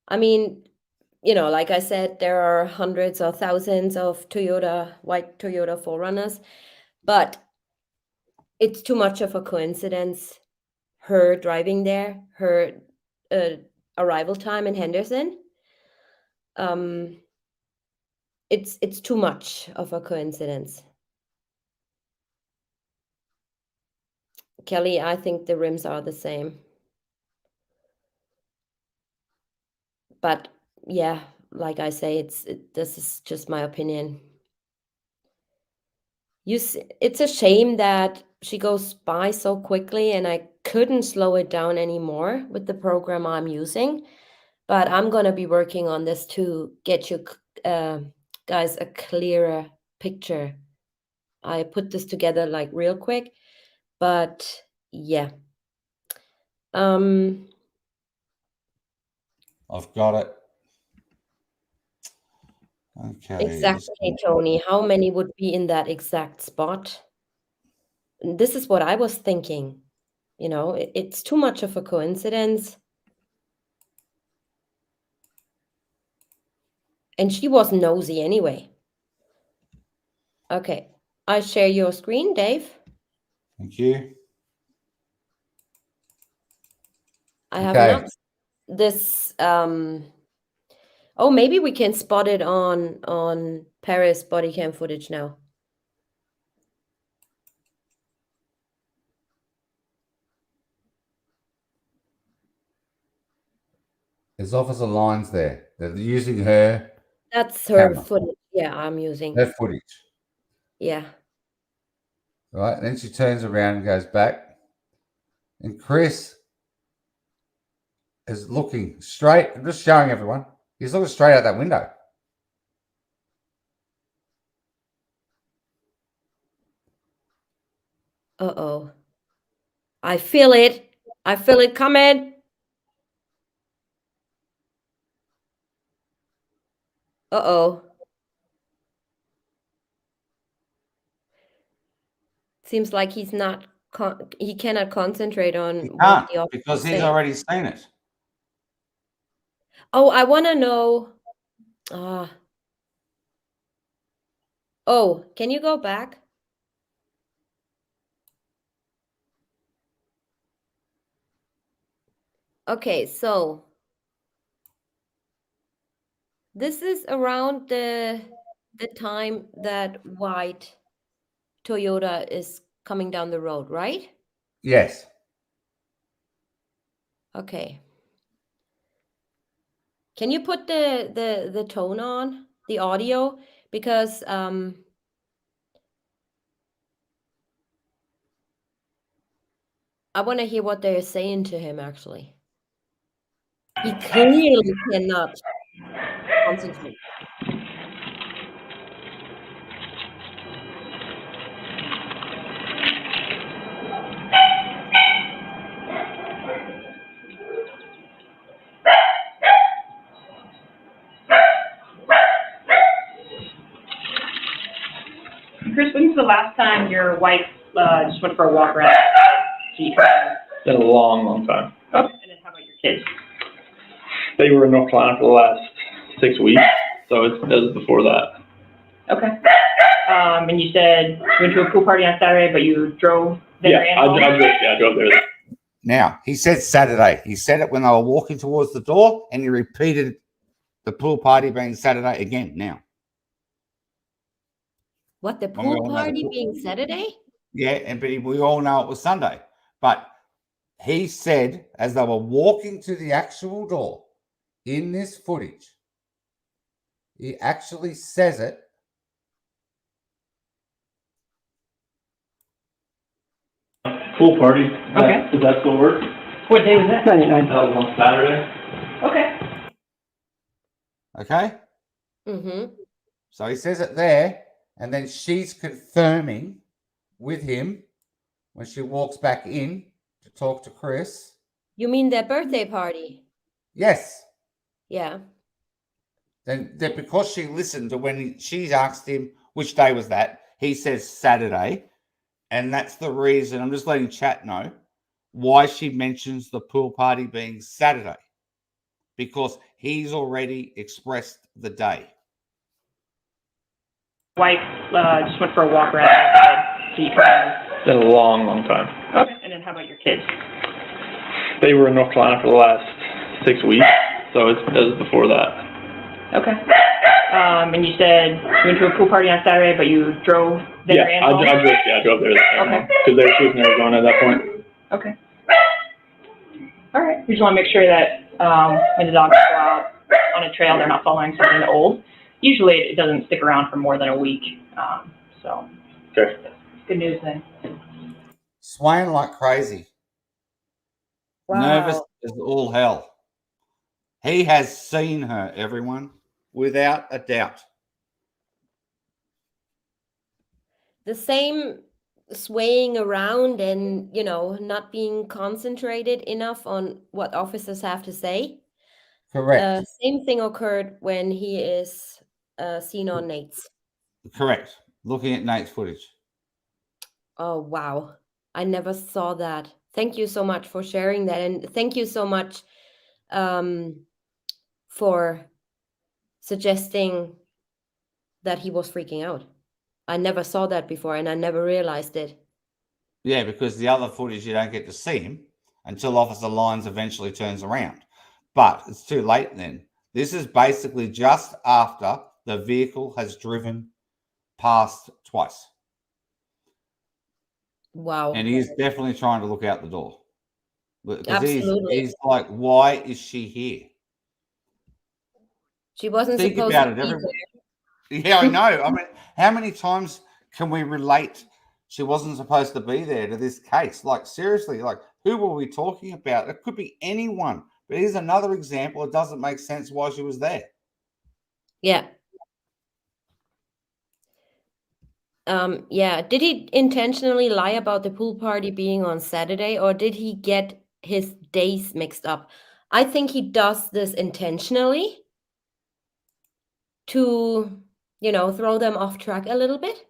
I mean, like I said, there are hundreds or thousands of white Toyota 4Runners, but it's too much of a coincidence. Her driving there, her arrival time in Henderson. It's too much of a coincidence. Kelly, I think the rims are the same. But yeah, like I say, this is just my opinion. It's a shame that she goes by so quickly and I couldn't slow it down anymore with the program I'm using. But I'm going to be working on this to get you guys a clearer picture. I put this together like real quick, but yeah. I've got it. Okay. Exactly, Tony. How many would be in that exact spot? This is what I was thinking. It's too much of a coincidence. And she was nosy anyway. Okay. I share your screen, Dave. Thank you. I have not this oh, maybe we can spot it on Paris body cam footage now. There's Officer Lines there. They're using her. That's her camera. footage. Yeah, I'm using. Her footage. Yeah. Right. And then she turns around and goes back. And Chris is looking straight. I'm just showing everyone. He's looking straight out that window. Uh-oh. I feel it. I feel it coming. Uh-oh. Seems like he's not he cannot concentrate on He what can't the officer because is he's saying. already seen it. Oh, I want to know. Oh, can you go back? Okay, so this is around the time that white Toyota is coming down the road, right? Yes. Okay. Can you put the tone on the audio, because I want to hear what they're saying to him actually. He clearly cannot concentrate. Chris, when's the last time your wife just went for a walk around? Been a long, long time. Okay. And then how about your kids? They were in North Carolina for the last 6 weeks, so it was before that. Okay. And you said you went to a pool party on Saturday, but you drove there and home? I drove there. Now, he said Saturday. He said it when they were walking towards the door, and he repeated the pool party being Saturday again now. What, the When we pool all know the party pool- being Saturday? Yeah, but we all know it was Sunday. But he said, as they were walking to the actual door in this footage, he actually says it. Pool party. Okay. Does that still work? What day was that? That was on Saturday. Okay. Okay? Mm-hmm. So he says it there, and then she's confirming with him when she walks back in to talk to Chris. You mean their birthday party? Yes. Yeah. Then because she listened to when she asked him which day was that, he says Saturday. And that's the reason, I'm just letting chat know, why she mentions the pool party being Saturday. Because he's already expressed the day. Wife just went for a walk around outside. Been a long, long time. Okay. And then how about your kids? They were in North Carolina for the last 6 weeks, so it was before that. Okay. And you said you went to a pool party on Saturday, but you drove there and home? I drove there. Okay. Because she was in Arizona at that point. Okay. All right. We just want to make sure that when the dogs go out on a trail, they're not following something old. Usually it doesn't stick around for more than a week. So Okay. that's good news then. Swaying like crazy. Wow. Nervous as all hell. He has seen her, everyone, without a doubt. The same swaying around and, not being concentrated enough on what officers have to say. Correct. Same thing occurred when he is seen on Nate's. Correct. Looking at Nate's footage. Oh, wow. I never saw that. Thank you so much for sharing that. And thank you so much for suggesting that he was freaking out. I never saw that before, and I never realized it. Yeah, because the other footage, you don't get to see him until Officer Lyons eventually turns around. But it's too late then. This is basically just after the vehicle has driven past twice. Wow. And he's definitely trying to look out the door. Because Absolutely. he's like, why is she here? She wasn't Think supposed about to it, be everyone. there. Yeah, I know. I mean, how many times can we relate she wasn't supposed to be there to this case? Like, seriously, like, who were we talking about? It could be anyone. But here's another example. It doesn't make sense why she was there. Yeah. Yeah. Did he intentionally lie about the pool party being on Saturday, or did he get his days mixed up? I think he does this intentionally to, throw them off track a little bit.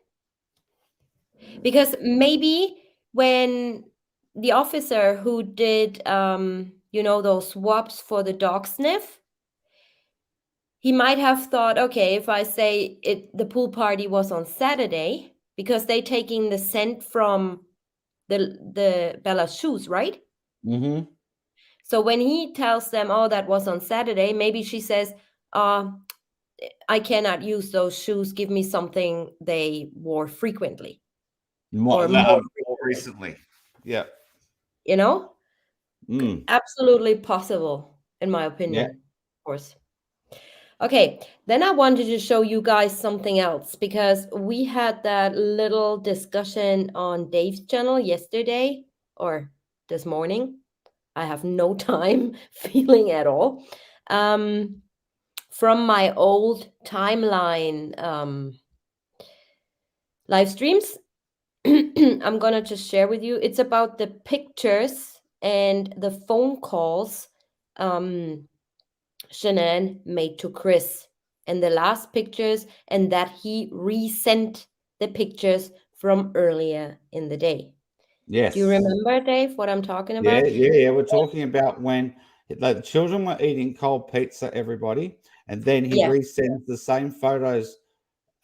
Because maybe when the officer who did, those swabs for the dog sniff, he might have thought, okay, if I say the pool party was on Saturday, because they're taking the scent from the Bella's shoes, right? Mm-hmm. So when he tells them, oh, that was on Saturday, maybe she says, I cannot use those shoes. Give me something they wore frequently. More recently. Yeah. Absolutely possible, in my opinion, of course. Okay, then I wanted to show you guys something else, because we had that little discussion on Dave's channel yesterday or this morning. I have no time feeling at all. From my old timeline live streams, I'm gonna just share with you. It's about the pictures and the phone calls Shanann made to Chris, and the last pictures, and that he resent the pictures from earlier in the day. Yes. Do you remember, Dave, what I'm talking Yeah, about? yeah. We're talking about when the children were eating cold pizza, everybody, and then he Yeah. resends the same photos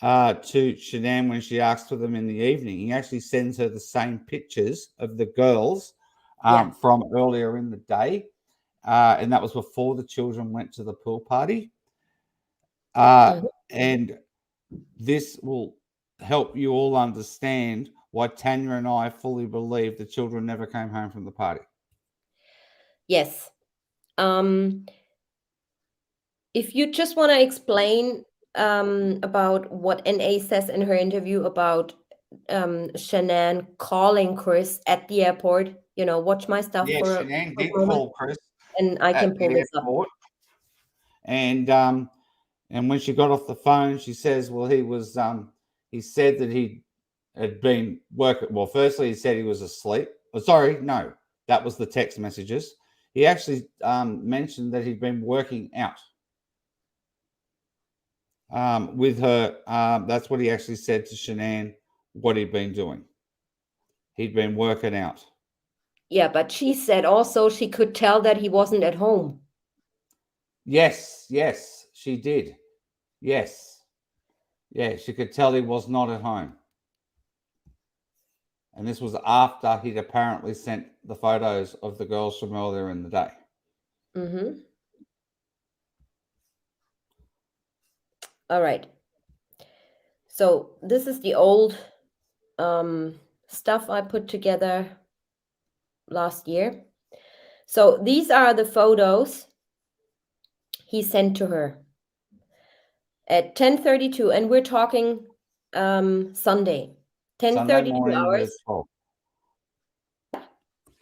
to Shanann when she asks for them in the evening. He actually sends her the same pictures of the girls Yeah. from earlier in the day, and that was before the children went to the pool party. Mhm. And this will help you all understand why Tanya and I fully believe the children never came home from the party. Yes. If you just want to explain about what NA says in her interview about Shanann calling Chris at the airport, watch my stuff Yeah, for a Shanann quick did moment, call Chris and I at can pull the this up. airport, and when she got off the phone, she says, "Well, he said that he had been working. Well, firstly, he said he was asleep. Oh, sorry, no, that was the text messages. He actually mentioned that he'd been working out with her. That's what he actually said to Shanann. What he'd been doing. He'd been working out. Yeah, but she said also she could tell that he wasn't at home. Yes, she did. Yes, yeah, she could tell he was not at home. And this was after he'd apparently sent the photos of the girls from earlier in the day. Mm-hmm. All right. So this is the old stuff I put together last year. So these are the photos he sent to her at 10:32, and we're talking Sunday. Sunday 10:32 morning, the hours. 12th.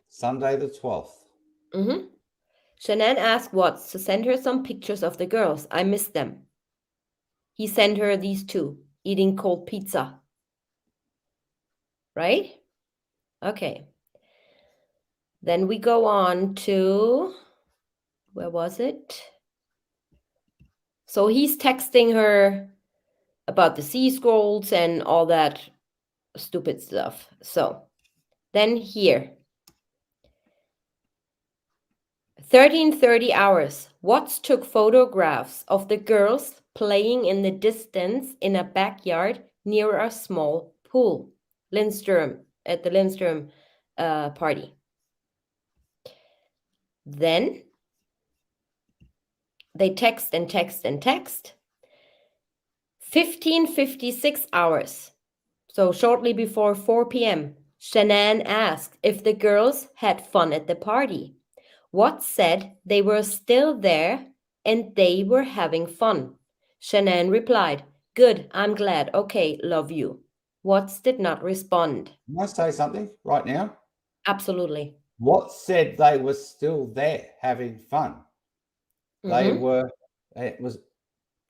Sunday, the 12th. Mm-hmm. Shanann asked Watts to send her some pictures of the girls. I missed them. He sent her these two eating cold pizza. Right? Okay. Then we go on to, where was it? So he's texting her about the sea scrolls and all that stupid stuff. So then here, 13:30 hours. Watts took photographs of the girls playing in the distance in a backyard near a small pool. Lindstrom, at the Lindstrom party. Then they text and text and text. 15:56 hours. So shortly before 4 p.m., Shanann asked if the girls had fun at the party. Watts said they were still there and they were having fun. Shanann replied, "Good, I'm glad. Okay, love you." Watts did not respond. Can I say something right now? Absolutely. What said they were still there having fun? They Mhm. were, it was,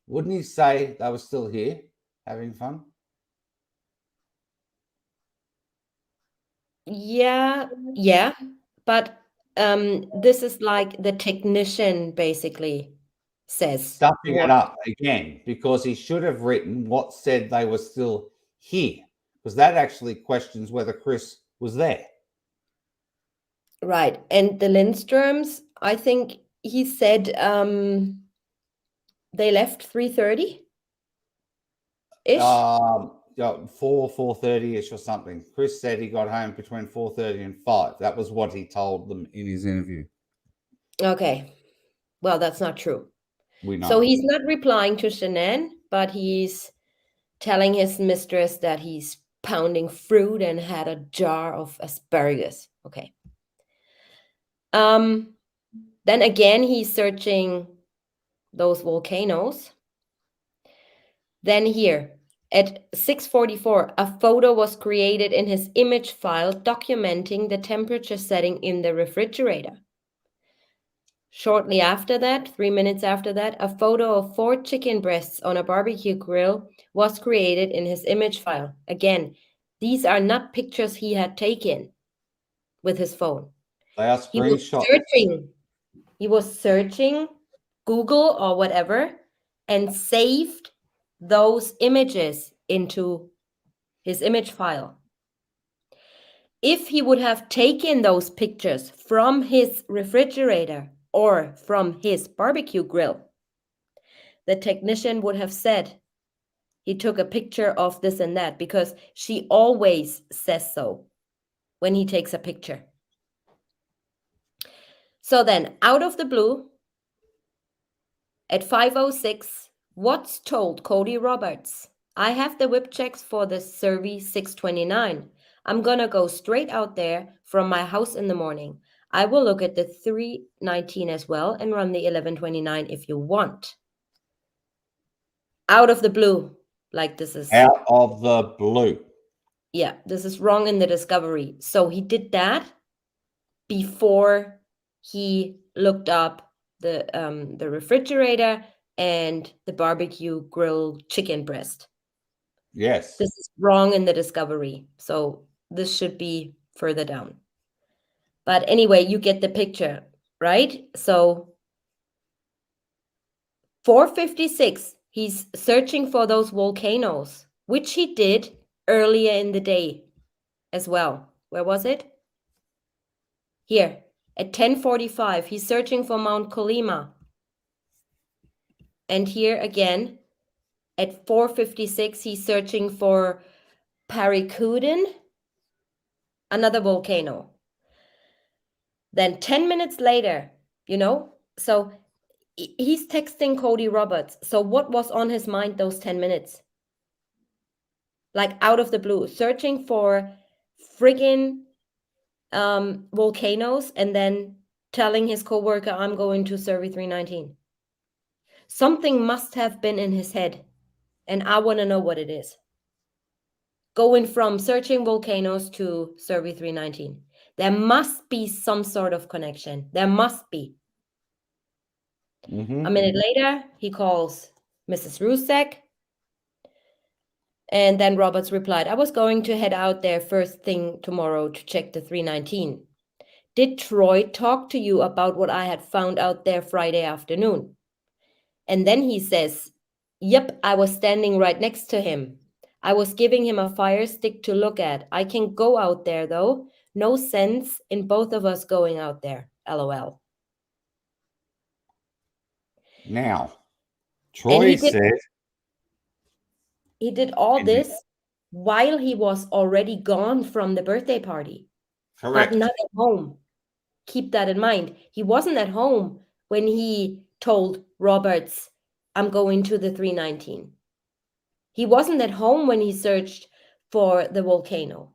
wouldn't he say they were still here having fun? Yeah, yeah. But this is like the technician basically says Stuffing it what, up again because he should have written what said they were still here because that actually questions whether Chris was there. right. And the Lindstroms, I think he said they left 3:30 ish. Yeah, 4:30ish or something. Chris said he got home between 4:30 and 5. That was what he told them in his interview. Okay. Well, that's not true. We know. So he's not replying to Shanann, but he's telling his mistress that he's pounding fruit and had a jar of asparagus. Okay. Then again, he's searching those volcanoes. Then here, at 6:44, a photo was created in his image file documenting the temperature setting in the refrigerator. Shortly after that, 3 minutes after that, a photo of 4 chicken breasts on a barbecue grill was created in his image file. Again, these are not pictures he had taken with his phone. They are He was screenshots. searching Google or whatever and saved those images into his image file. If he would have taken those pictures from his refrigerator or from his barbecue grill, the technician would have said he took a picture of this and that, because she always says so when he takes a picture. So then, out of the blue, at 5:06, Watts told Cody Roberts, I have the whip checks for the Survey 629. I'm gonna go straight out there from my house in the morning. I will look at the 319 as well and run the 1129 if you want. Out of the blue, like this is... Out of the blue. Yeah, this is wrong in the discovery. So he did that before he looked up the refrigerator and the barbecue grill chicken breast. Yes. This is wrong in the discovery. So this should be further down. But anyway, you get the picture, right? So 4:56, he's searching for those volcanoes, which he did earlier in the day as well. Where was it? Here, at 10:45, he's searching for Mount Colima. And here again, at 4:56, he's searching for Parikuden, another volcano. Then 10 minutes later, so he's texting Cody Roberts. So what was on his mind those 10 minutes? Like out of the blue, searching for friggin' volcanoes and then telling his coworker, I'm going to Survey 319. Something must have been in his head, and I want to know what it is. Going from searching volcanoes to Survey 319. There must be some sort of connection. There must be. Mm-hmm. A minute later, he calls Mrs. Rusek. And then Roberts replied, I was going to head out there first thing tomorrow to check the 319. Did Troy talk to you about what I had found out there Friday afternoon? And then he says, yep, I was standing right next to him. I was giving him a fire stick to look at. I can go out there, though. No sense in both of us going out there. LOL. Now, Troy said... He did all this while he was already gone from the birthday party. Correct. But not at home. Keep that in mind. He wasn't at home when he told Roberts, I'm going to the 319. He wasn't at home when he searched for the volcano.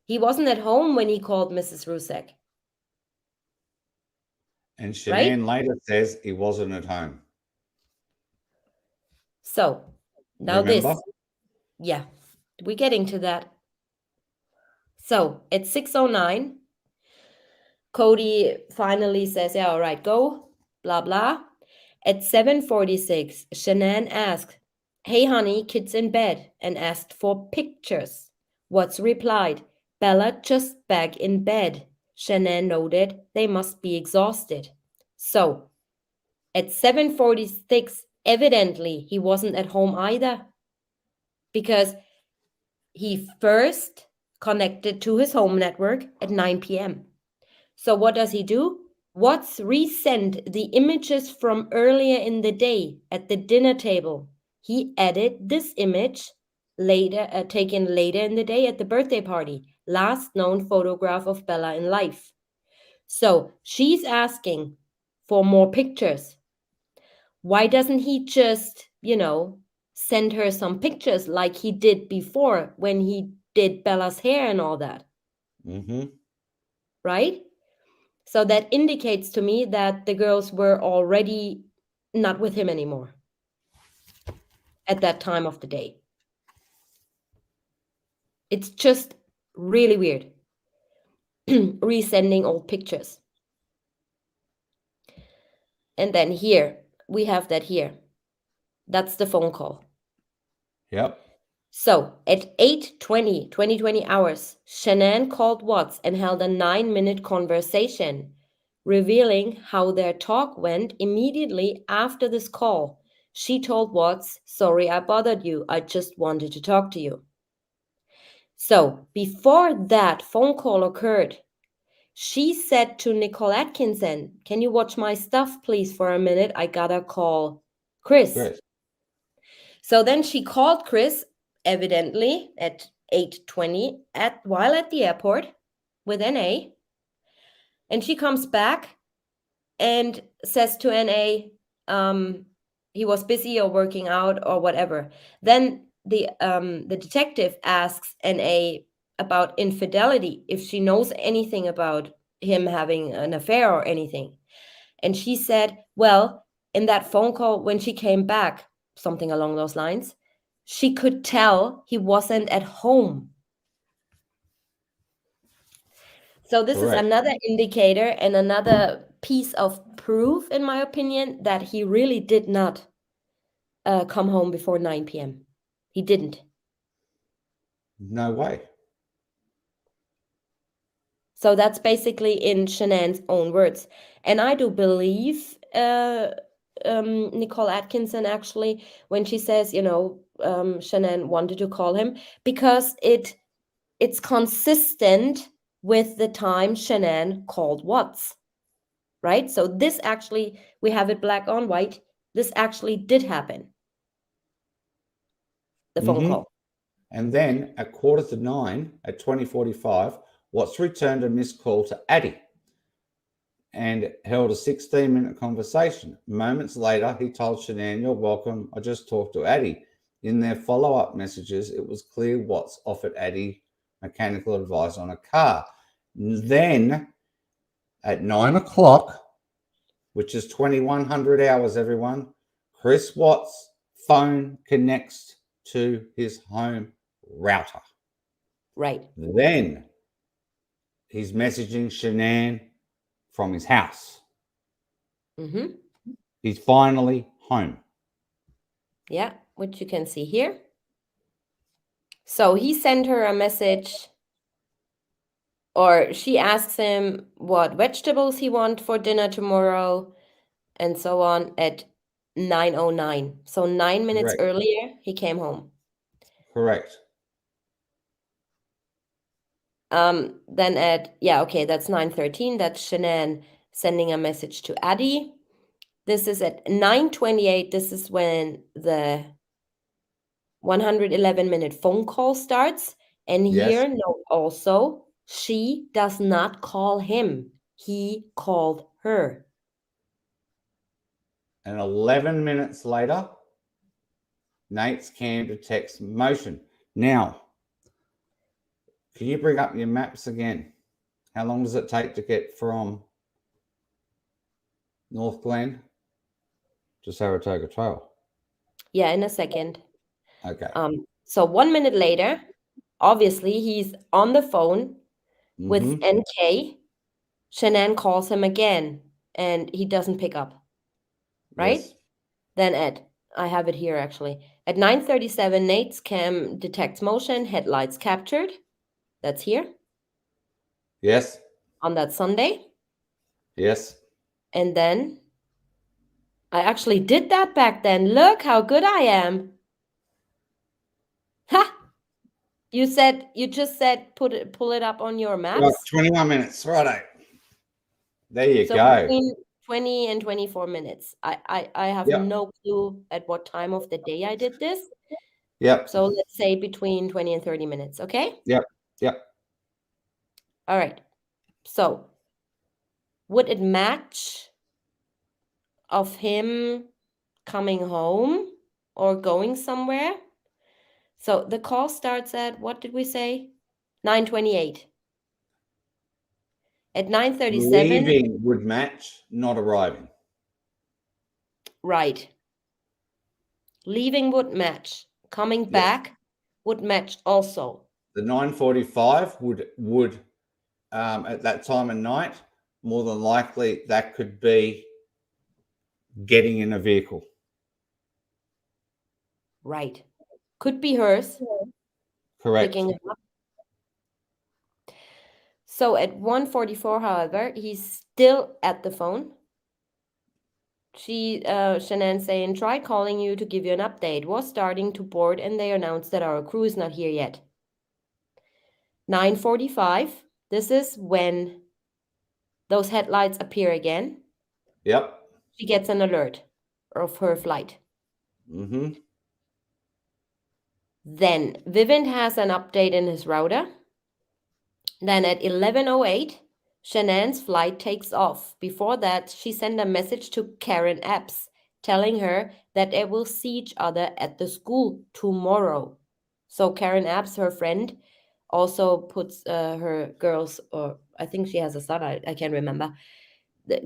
He wasn't at home when he called Mrs. Rusek. And Shanann later says he wasn't at home. So, now Remember? Yeah, we're getting to that. So, at 6:09, Cody finally says, yeah, all right, go, blah, blah. At 7:46, Shanann asked, hey, honey, kids in bed, and asked for pictures. Watts replied, Bella just back in bed. Shanann noted they must be exhausted. So, at 7:46, evidently, he wasn't at home either, because he first connected to his home network at 9 p.m. So what does he do? Watts resent the images from earlier in the day at the dinner table. He added this image later, taken later in the day at the birthday party, last known photograph of Bella in life. So she's asking for more pictures. Why doesn't he just, send her some pictures like he did before when he did Bella's hair and all that? Mm-hmm. Right? So that indicates to me that the girls were already not with him anymore at that time of the day. It's just really weird. Resending old pictures. And then here, we have that here. That's the phone call. Yep. So at 8:20, 2020 hours, Shanann called Watts and held a 9-minute conversation, revealing how their talk went immediately after this call. She told Watts, sorry I bothered you, I just wanted to talk to you. So before that phone call occurred, she said to Nicole Atkinson, "Can you watch my stuff, please, for a minute? I gotta call Chris." Great. So then she called Chris, evidently at 8:20 while at the airport with NA, and she comes back and says to NA, he was busy or working out or whatever. Then the detective asks NA about infidelity, if she knows anything about him having an affair or anything. And she said, well, in that phone call when she came back, something along those lines, she could tell he wasn't at home. So this is Correct. another indicator and another piece of proof, in my opinion, that he really did not come home before 9 p.m. He didn't. No way. So that's basically in Shanann's own words. And I do believe Nicole Atkinson, actually, when she says, Shanann wanted to call him, because it's consistent with the time Shanann called Watts, right? So this actually, we have it black on white. This actually did happen. The phone call. And then at 9:15, at 20:45, Watts returned a missed call to Addie and held a 16-minute conversation. Moments later, he told Shanann, "You're welcome. I just talked to Addie." In their follow-up messages, it was clear Watts offered Addie mechanical advice on a car. Then at 9 o'clock, which is 2100 hours, everyone, Chris Watts' phone connects to his home router. Right. Then he's messaging Shanann from his house. Mm-hmm. He's finally home. Yeah, which you can see here. So he sent her a message, or she asks him what vegetables he wants for dinner tomorrow, and so on, at 9:09. So 9 minutes Correct. earlier, he came home. Correct. Then that's 9:13. That's Shanann sending a message to Addie. This is at 9:28. This is when the 111-minute phone call starts. And Yes. here, note also, she does not call him. He called her. And 11 minutes later, Nate's cam detects motion. Now, can you bring up your maps again? How long does it take to get from North Glen to Saratoga Trail? Yeah, in a second. Okay. So 1 minute later, obviously he's on the phone with NK. Shanann calls him again, and he doesn't pick up. Right? Yes. Then I have it here actually. At 9:37, Nate's cam detects motion, headlights captured. That's here Yes. on that Sunday. Yes. And then I actually did that back then. Look how good I am. Ha! You just said pull it up on your maps. Right, 21 minutes. Righto. There you So go. between 20 and 24 minutes. I have Yep. no clue at what time of the day I did this. Yep. So let's say between 20 and 30 minutes, okay? Yep. Yep. All right. So would it match of him coming home or going somewhere? So the call starts at, what did we say? 9:28. At 9:37, Leaving would match, not arriving. right. Leaving would match. Coming Yes. back would match also. The 9:45 would at that time of night, more than likely that could be getting in a vehicle. Right. Could be hers. Correct. Picking it up. So at 1:44, however, he's still at the phone. Shanann saying, "Try calling you to give you an update. Was starting to board and they announced that our crew is not here yet." 9:45. This is when those headlights appear again. Yep. She gets an alert of her flight. Mm-hmm. Then Vivint has an update in his router. Then at 11:08, Shanann's flight takes off. Before that, she sent a message to Karen Epps telling her that they will see each other at the school tomorrow. So Karen Epps, her friend, also puts her girls, or I think she has a son, I can't remember,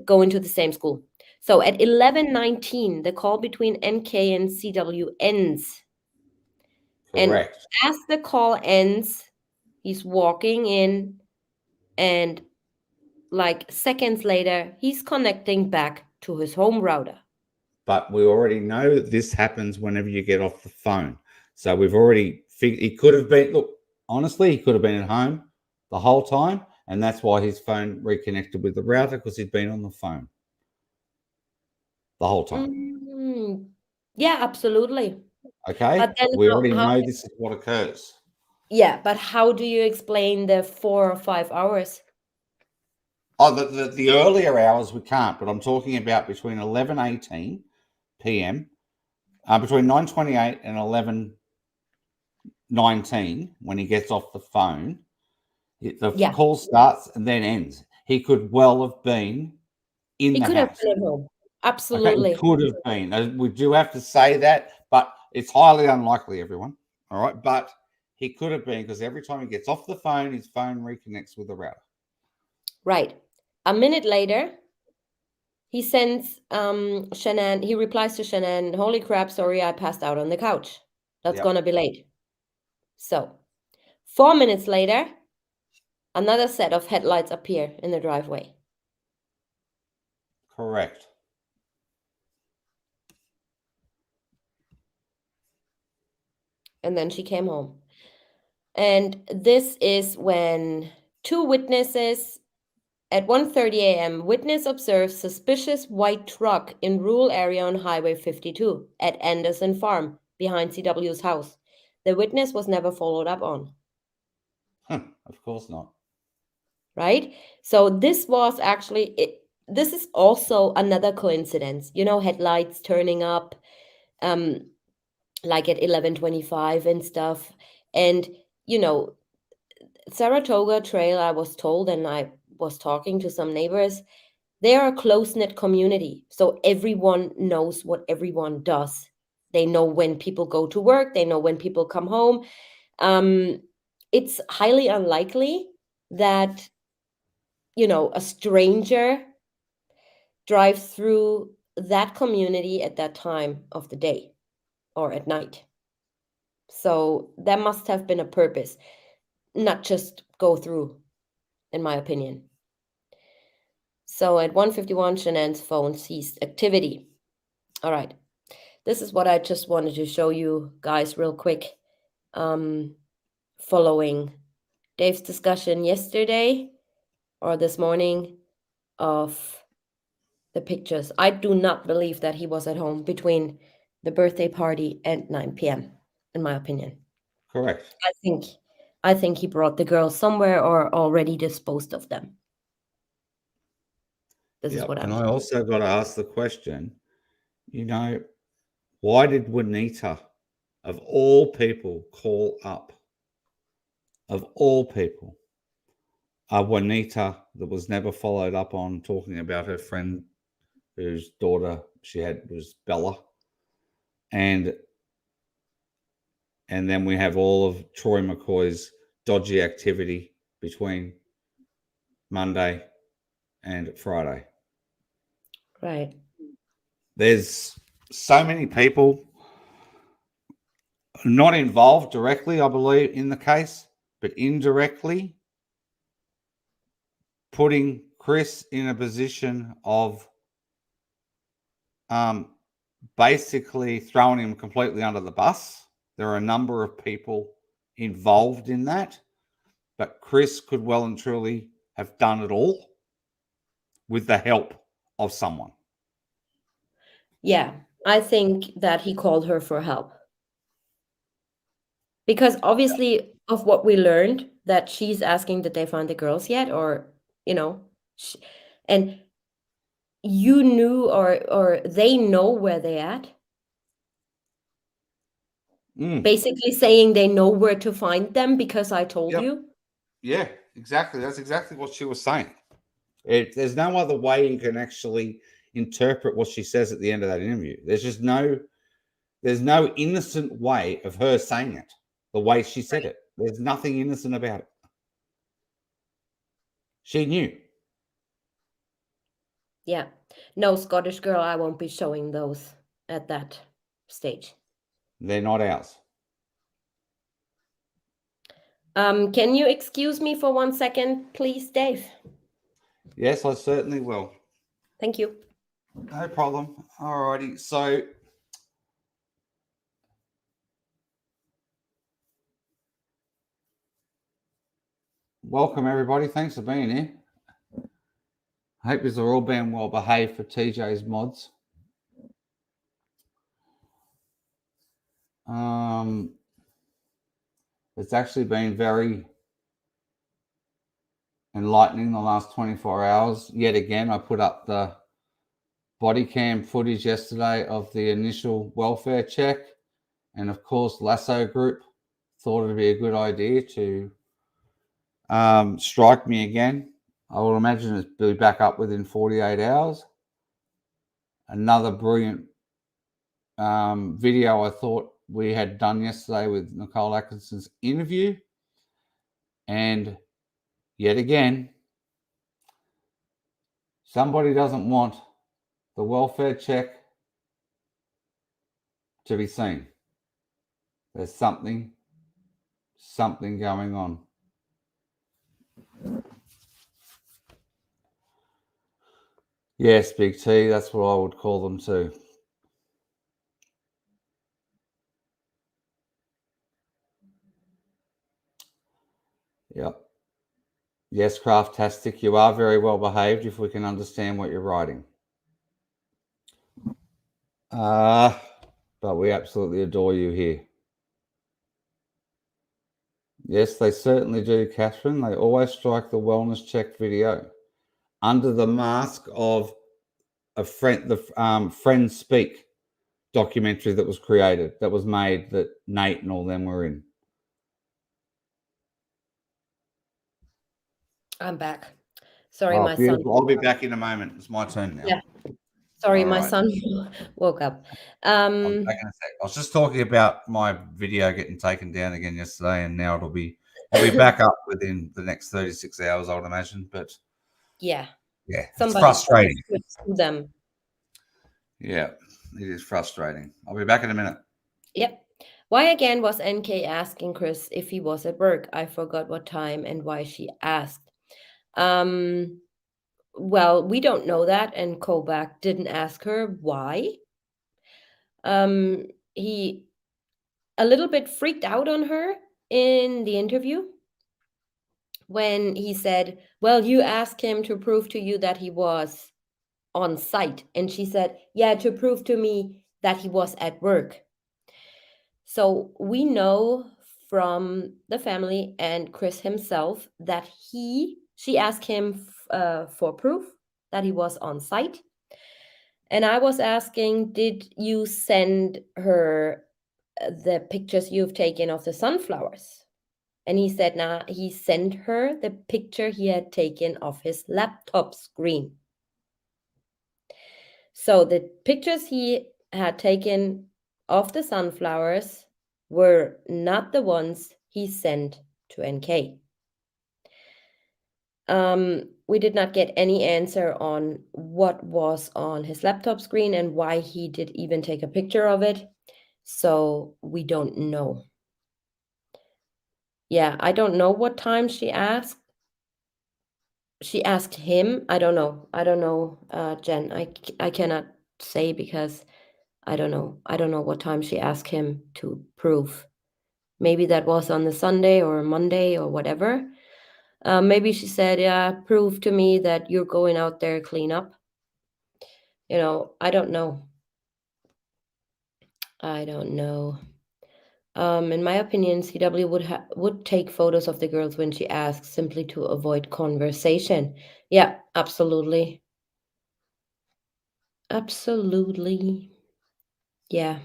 going to the same school. So at 11:19, the call between NK and CW ends. And Correct. as the call ends, he's walking in, and like seconds later, he's connecting back to his home router. But we already know that this happens whenever you get off the phone. So we've already figured he could have been, look, honestly, he could have been at home the whole time. And that's why his phone reconnected with the router, because he'd been on the phone the whole time. Yeah, absolutely. Okay? But then We already know this is what occurs. yeah, but how do you explain the 4 or 5 hours? Oh, the earlier hours we can't, but I'm talking about between 11:18 p.m., between 9:28 and 11:19 when he gets off the phone. The Yeah. call starts and then ends. He could well have been in He the could have house. been at home. Okay, Absolutely. he could have been. We do have to say that, but it's highly unlikely, everyone. All right, but he could have been, because every time he gets off the phone, his phone reconnects with the router. Right. A minute later, he sends Shanann, he replies to Shanann, holy crap, sorry, I passed out on the couch. That's Yep. gonna be late. So 4 minutes later, another set of headlights appear in the driveway. Correct. And then she came home. And this is when two witnesses at 1:30 a.m. witness observes suspicious white truck in rural area on Highway 52 at Anderson Farm behind CW's house. The witness was never followed up on. Of course not. Right? So this was actually this is also another coincidence. You know, headlights turning up like at 11:25 and stuff. And you know, Saratoga Trail, I was told, and I was talking to some neighbors, they are a close-knit community. So everyone knows what everyone does. They know when people go to work, they know when people come home. It's highly unlikely that, you know, a stranger drives through that community at that time of the day or at night. So there must have been a purpose, not just go through, in my opinion. So at 1:51, Shanann's phone ceased activity. All right. This is what I just wanted to show you guys real quick. Following Dave's discussion yesterday or this morning of the pictures. I do not believe that he was at home between the birthday party and 9 p.m., in my opinion. Correct. I think he brought the girls somewhere or already disposed of them. This is what I'm And I saying. also got to ask the question, you know, why did Juanita, of all people, call up? Of all people, Juanita that was never followed up on, talking about her friend whose daughter she had was Bella. And then we have all of Troy McCoy's dodgy activity between Monday and Friday. Right. There's so many people not involved directly, I believe, in the case, but indirectly putting Chris in a position of basically throwing him completely under the bus. There are a number of people involved in that, but Chris could well and truly have done it all with the help of someone. Yeah, I think that he called her for help. Because obviously, of what we learned, that she's asking, did they find the girls yet? Or, you know, and you knew, or they know where they at. Basically saying they know where to find them because I told Yep. you. Yeah, exactly. That's exactly what she was saying. There's no other way you can actually interpret what she says at the end of that interview. There's no innocent way of her saying it the way she said it. There's nothing innocent about it. She knew. Yeah. No, Scottish girl, I won't be showing those at that stage. They're not ours. Can you excuse me for 1 second, please, Dave? Yes, I certainly will. Thank you. No problem. Alrighty. So welcome everybody. Thanks for being here. I hope you're all being well behaved for TJ's mods. It's actually been very enlightening the last 24 hours. Yet again, I put up the body cam footage yesterday of the initial welfare check. And of course, Lasso Group thought it'd be a good idea to strike me again. I will imagine it'll be back up within 48 hours. Another brilliant video I thought we had done yesterday with Nicole Atkinson's interview. And yet again, somebody doesn't want the welfare check to be seen. There's something going on. Yes, Big T, that's what I would call them too. Yep. Yes, Craftastic, you are very well behaved if we can understand what you're writing. But we absolutely adore you here. Yes, they certainly do, Catherine. They always strike the wellness check video under the mask of a friend, the Friends Speak documentary that was created, that was made, that Nate and all them were in. I'm back. Sorry, Oh, my beautiful. son. I'll be back in a moment. It's my turn now. Yeah. Sorry, All my right. son woke up. I'll be back in a sec. I was just talking about my video getting taken down again yesterday, and now it'll be back up within the next 36 hours, I would imagine. But yeah, it's frustrating. should sue them. Yeah, it is frustrating. I'll be back in a minute. Yep. Why again was NK asking Chris if he was at work? I forgot what time and why she asked. Well, we don't know that, and Kobach didn't ask her why. He a little bit freaked out on her in the interview when he said, well, you asked him to prove to you that he was on site. And she said, yeah, to prove to me that he was at work. So we know from the family and Chris himself that she asked him for proof that he was on site. And I was asking, did you send her the pictures you've taken of the sunflowers? And he said, nah, he sent her the picture he had taken of his laptop screen. So the pictures he had taken of the sunflowers were not the ones he sent to NK. We did not get any answer on what was on his laptop screen and why he did even take a picture of it. So we don't know. Yeah, I don't know what time she asked. She asked him. I don't know, Jen. I cannot say because I don't know. I don't know what time she asked him to prove. Maybe that was on the Sunday or Monday or whatever. Maybe she said, yeah, prove to me that you're going out there clean up. I don't know. I don't know. In my opinion, CW would take photos of the girls when she asks, simply to avoid conversation. Yeah, absolutely. Absolutely. Yeah.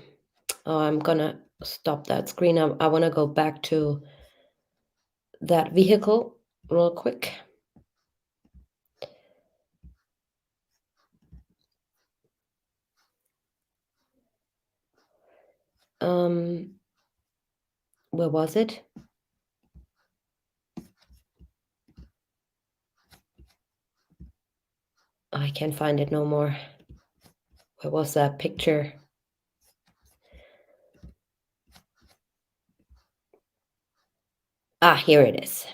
Oh, I'm gonna stop that screen. I want to go back to that vehicle real quick. Where was it? I can't find it no more. Where was that picture? Ah, here it is.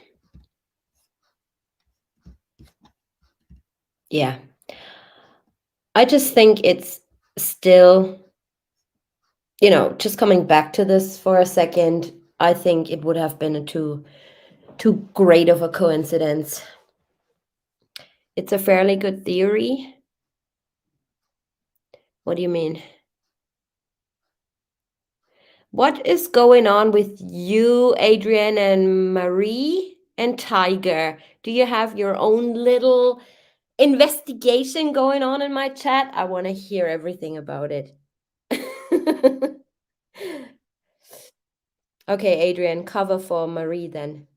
Yeah. I just think it's still, just coming back to this for a second, I think it would have been too great of a coincidence. It's a fairly good theory. What do you mean? What is going on with you, Adrian and Marie and Tiger? Do you have your own little investigation going on in my chat? I want to hear everything about it. Okay, Adrian, cover for Marie then.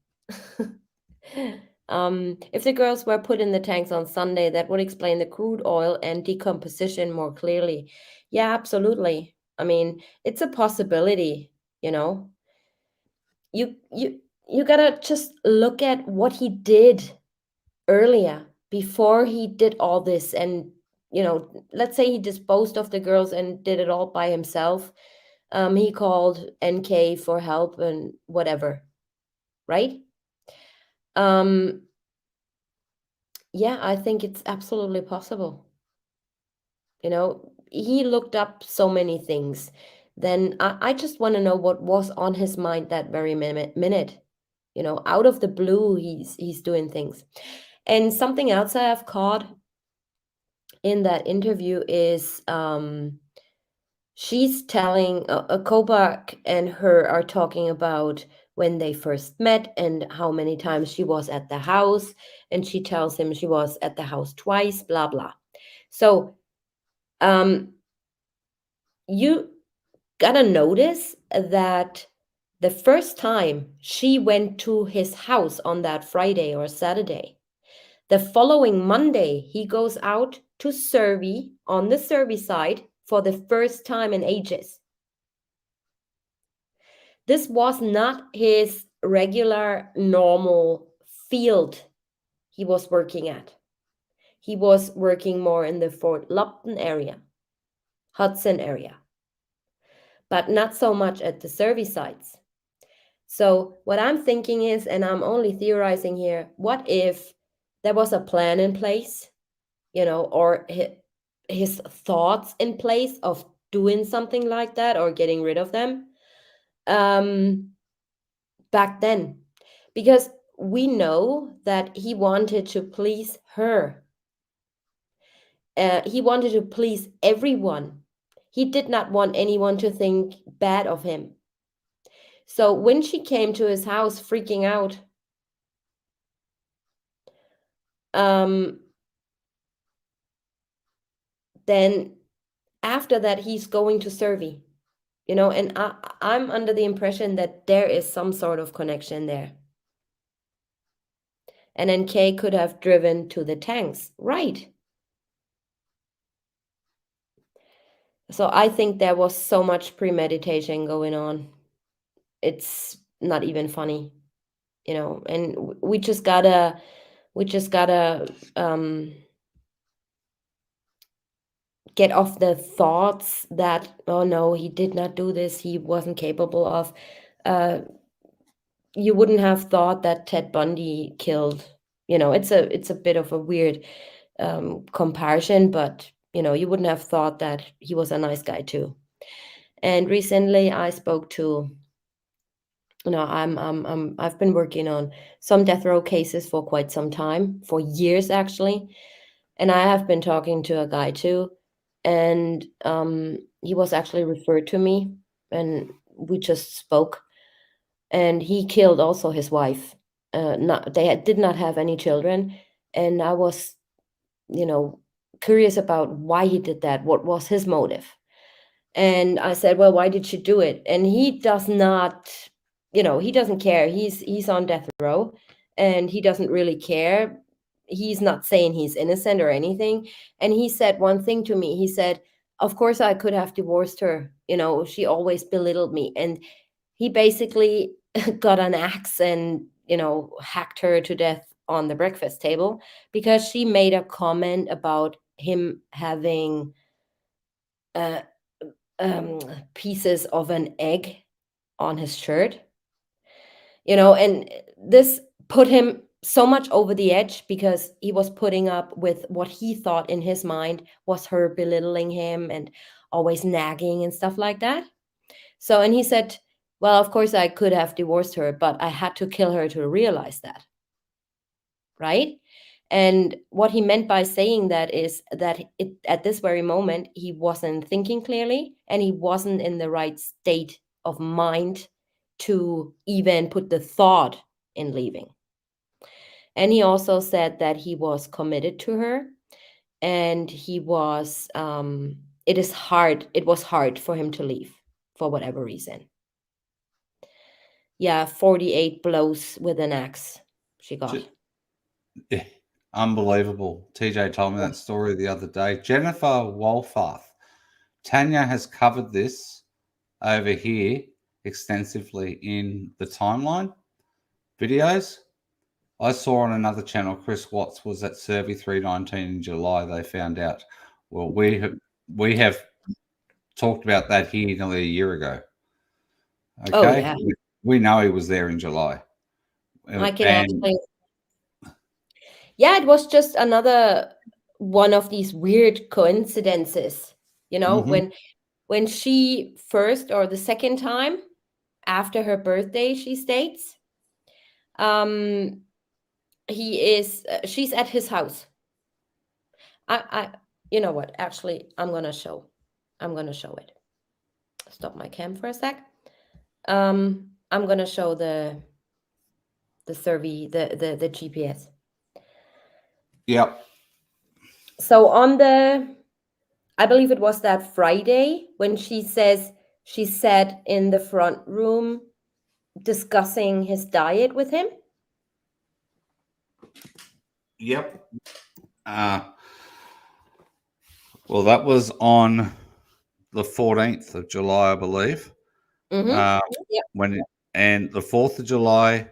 If the girls were put in the tanks on Sunday, that would explain the crude oil and decomposition more clearly. Yeah, absolutely. I mean, it's a possibility, you know. You gotta just look at what he did earlier before he did all this, and let's say he disposed of the girls and did it all by himself. He called NK for help and whatever, right? Yeah, I think it's absolutely possible. He looked up so many things. Then I just want to know what was on his mind that very minute. Out of the blue, he's doing things. And something else I have caught in that interview is she's telling Kobach and her are talking about when they first met and how many times she was at the house, and she tells him she was at the house twice, blah blah. So you gotta notice that the first time she went to his house on that Friday or Saturday, the following Monday, he goes out to Survey on the Survey side for the first time in ages. This was not his regular, normal field he was working at. He was working more in the Fort Lupton area, Hudson area, but not so much at the Survey sites. So what I'm thinking is, and I'm only theorizing here, what if there was a plan in place, or his thoughts in place of doing something like that or getting rid of them back then? Because we know that he wanted to please her. He wanted to please everyone. He did not want anyone to think bad of him. So when she came to his house freaking out, then after that he's going to Survey, and I'm under the impression that there is some sort of connection there. And then Kay could have driven to the tanks, right? So I think there was so much premeditation going on. It's not even funny, and we just gotta get off the thoughts that, oh no, he did not do this, he wasn't capable of. You wouldn't have thought that Ted Bundy killed, it's a bit of a weird comparison, but you wouldn't have thought that he was a nice guy too. And recently I spoke to, I've been working on some death row cases for quite some time, for years actually, and I have been talking to a guy too, and he was actually referred to me, and we just spoke, and he killed also his wife. Did not have any children, and I was, curious about why he did that. What was his motive? And I said, well, why did she do it? And he does not, he doesn't care. He's on death row, and he doesn't really care. He's not saying he's innocent or anything. And he said one thing to me. He said, of course I could have divorced her. She always belittled me. And he basically got an axe and, hacked her to death on the breakfast table because she made a comment about him having uh, pieces of an egg on his shirt, and this put him so much over the edge because he was putting up with what he thought in his mind was her belittling him and always nagging and stuff like that. So, and he said, well, of course I could have divorced her, but I had to kill her to realize that. Right? And what he meant by saying that is that at this very moment, he wasn't thinking clearly and he wasn't in the right state of mind to even put the thought in leaving. And he also said that he was committed to her, and it was hard for him to leave for whatever reason. Yeah, 48 blows with an axe she got. Unbelievable. TJ told me that story the other day. Jennifer Wolfarth. Tanya has covered this over here extensively in the timeline videos. I saw on another channel, Chris Watts was at Survey 319 in July. They found out. Well, we have talked about that here nearly a year ago. Okay. Oh, yeah. We know he was there in July. I can actually. Yeah, it was just another one of these weird coincidences, when she first or the second time after her birthday, she states, she's at his house. You know what? Actually, I'm gonna show it. Stop my cam for a sec. I'm gonna show the survey, the GPS. Yep. So I believe it was that Friday when she says she sat in the front room discussing his diet with him. Yep. Well, that was on the 14th of July, I believe. Yep. And the 4th of July,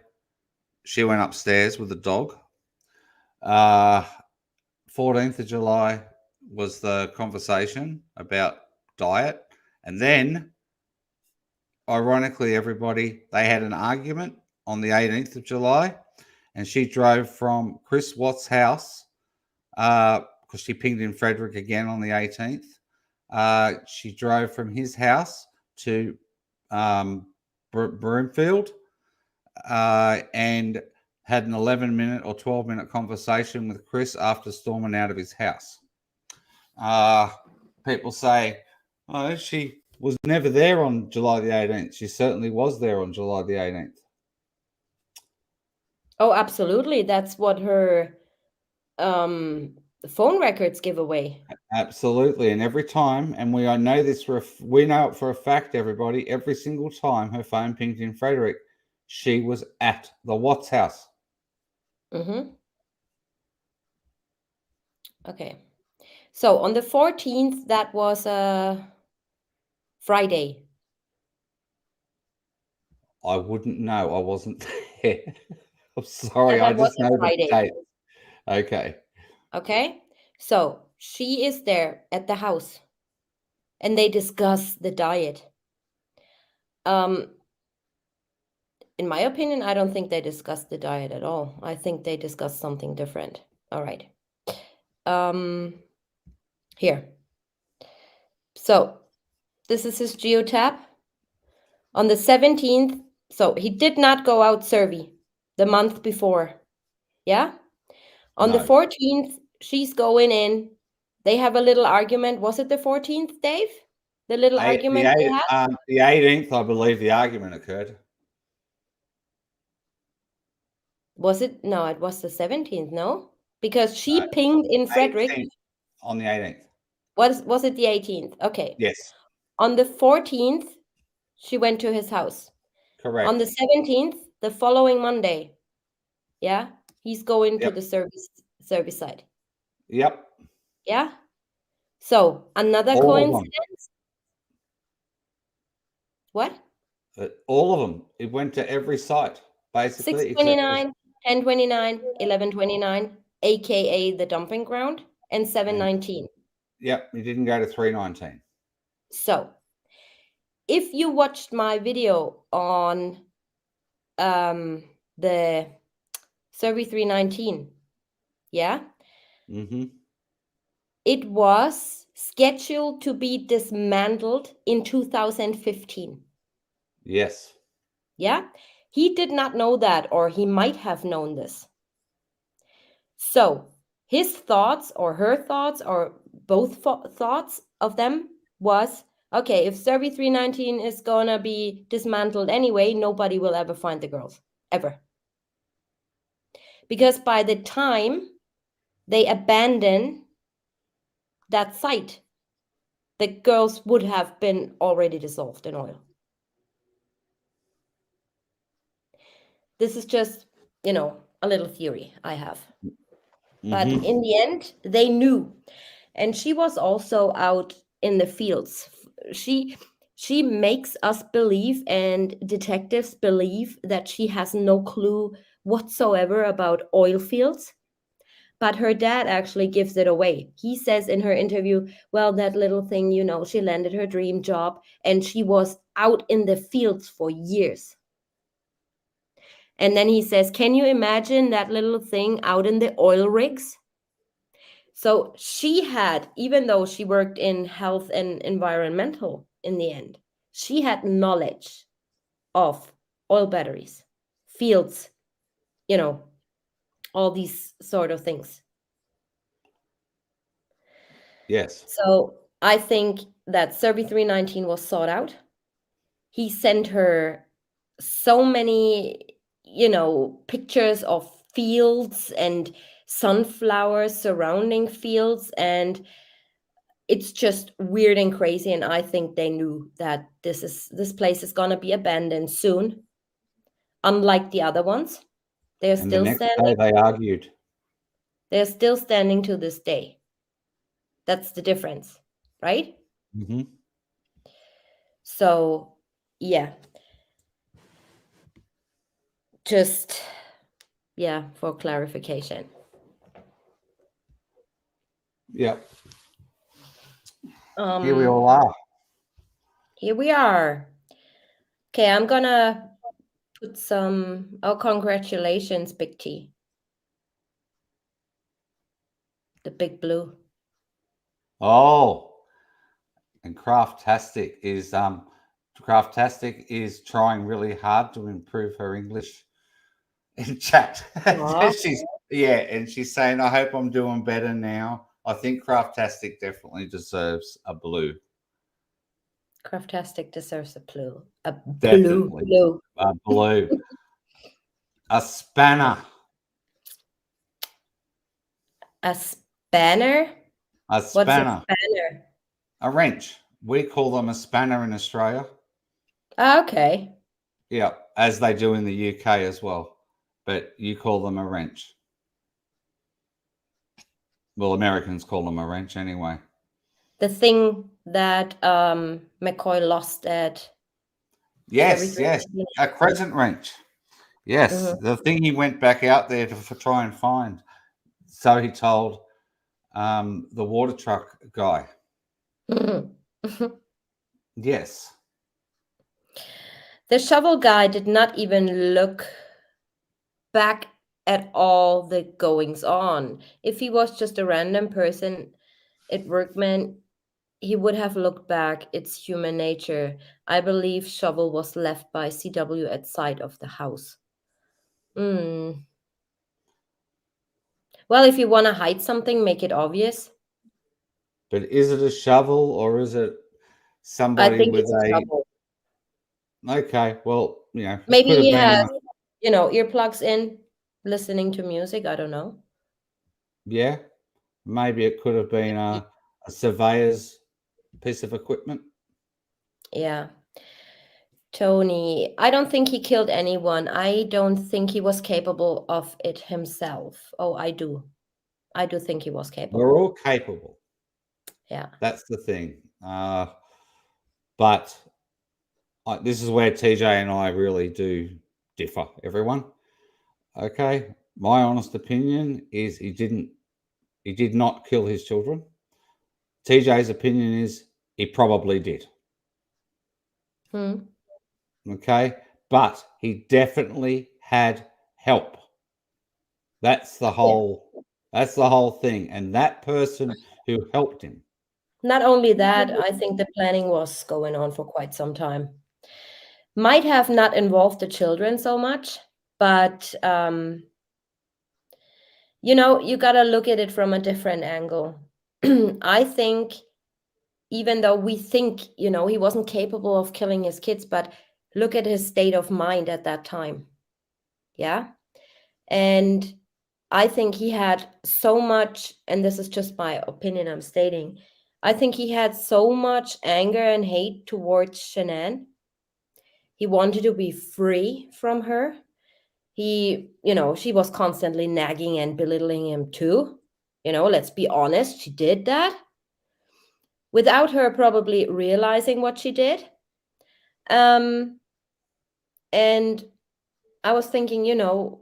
she went upstairs with the dog. 14th of July was the conversation about diet. And then, ironically, everybody, they had an argument on the 18th of July. And she drove from Chris Watts' house, because she pinged in Frederick again on the 18th. She drove from his house to Broomfield and had an 11-minute or 12-minute conversation with Chris after storming out of his house. People say, oh, she was never there on July the 18th. She certainly was there on July the 18th. Oh, absolutely. That's what her phone records give away. Absolutely. And every time, and we know this we know it for a fact, everybody, every single time her phone pinged in Frederick, she was at the Watts house. Okay. So on the 14th, that was a Friday. I wouldn't know. I wasn't there. I'm sorry. Yeah, I that was just a know the Friday. date. Okay. Okay. So she is there at the house and they discuss the diet. In my opinion, I don't think they discussed the diet at all. I think they discussed something different. All right. Here. So this is his geotab. On the 17th, so he did not go out survey the month before. Yeah? On the 14th, she's going in. They have a little argument. Was it the 14th, Dave? The little argument they had? The 18th, I believe the argument occurred. Was it? No, it was the 17th, no? Because she pinged in Frederick. 18th, on the 18th. Was it the 18th? Okay. Yes, On the 14th, she went to his house. correct. On the 17th, the following Monday, yeah, he's going to Yep. the service side. Yep. Yeah. So another All of them. coincidence. What? All of them. It went to every site, basically. 629, 1029, 1129, aka the dumping ground, and 719. Yep, he didn't go to 319. So if you watched my video on the survey 319, yeah, Mm-hmm. it was scheduled to be dismantled in 2015. Yes. Yeah, he did not know that, or he might have known this. So his thoughts, or her thoughts, or both thoughts of them was, okay, if survey 319 is gonna be dismantled anyway, nobody will ever find the girls, ever. Because by the time they abandon that site, the girls would have been already dissolved in oil. This is just, a little theory I have. But Mhm. in the end, they knew. And she was also out in the fields. She makes us believe, and detectives believe, that she has no clue whatsoever about oil fields. But her dad actually gives it away. He says in her interview, well, that little thing, she landed her dream job and she was out in the fields for years. And then he says, can you imagine that little thing out in the oil rigs? So she had, even though she worked in health and environmental in the end, she had knowledge of oil batteries, fields, all these sort of things. Yes. So I think that survey 319 was sought out. He sent her so many, pictures of fields and sunflowers surrounding fields, and it's just weird and crazy. And I think they knew that this place is gonna be abandoned soon. Unlike the other ones, they're And the still next day standing. they argued. They're still standing to this day. That's the difference, right? Mm-hmm. So, yeah. Just, for clarification. Yep. Here we all are. Here we are. Okay, I'm gonna put some, congratulations, Big T. The big blue. Oh, and Craftastic is trying really hard to improve her English in chat. Aw. And she's saying, I hope I'm doing better now. I think Craftastic definitely deserves a blue. Craftastic deserves a blue. A Definitely. blue. A blue. A spanner. A spanner? A What's a spanner. spanner? A wrench. We call them a spanner in Australia. Okay. Yeah, as they do in the UK as well. But you call them a wrench. Well, Americans call them a wrench anyway. The thing that McCoy lost at Yes, Surrey yes. 319. A crescent wrench. Yes, the thing he went back out there to try and find. So he told the water truck guy. Yes. The shovel guy did not even look back at all the goings on. If he was just a random person at Workman, he would have looked back. It's human nature. I believe shovel was left by CW at side of the house. Well, if you want to hide something, make it obvious. But is it a shovel or is it I somebody think with it's trouble. okay, well, it Maybe could have he been has, earplugs in, listening to music. I don't know. yeah, maybe it could have been a surveyor's piece of equipment. Yeah. Tony, I don't think he killed anyone. I don't think he was capable of it himself. Oh, I do. I do think he was We're capable. all capable. Yeah. That's the thing. But this is where TJ and I really do differ, everyone. Okay. My honest opinion is he did not kill his children. TJ's opinion is he probably did. Hmm. Okay. But he definitely had help. That's the whole thing. And that person who helped him. Not only that, I think the planning was going on for quite some time. Might have not involved the children so much, but you got to look at it from a different angle. I think even though we think, he wasn't capable of killing his kids, but look at his state of mind at that time. Yeah. And I think he had so much, and this is just my opinion I'm stating, I think he had so much anger and hate towards Shanann. He wanted to be free from her. She was constantly nagging and belittling him too. Let's be honest, she did that without her probably realizing what she did. And I was thinking,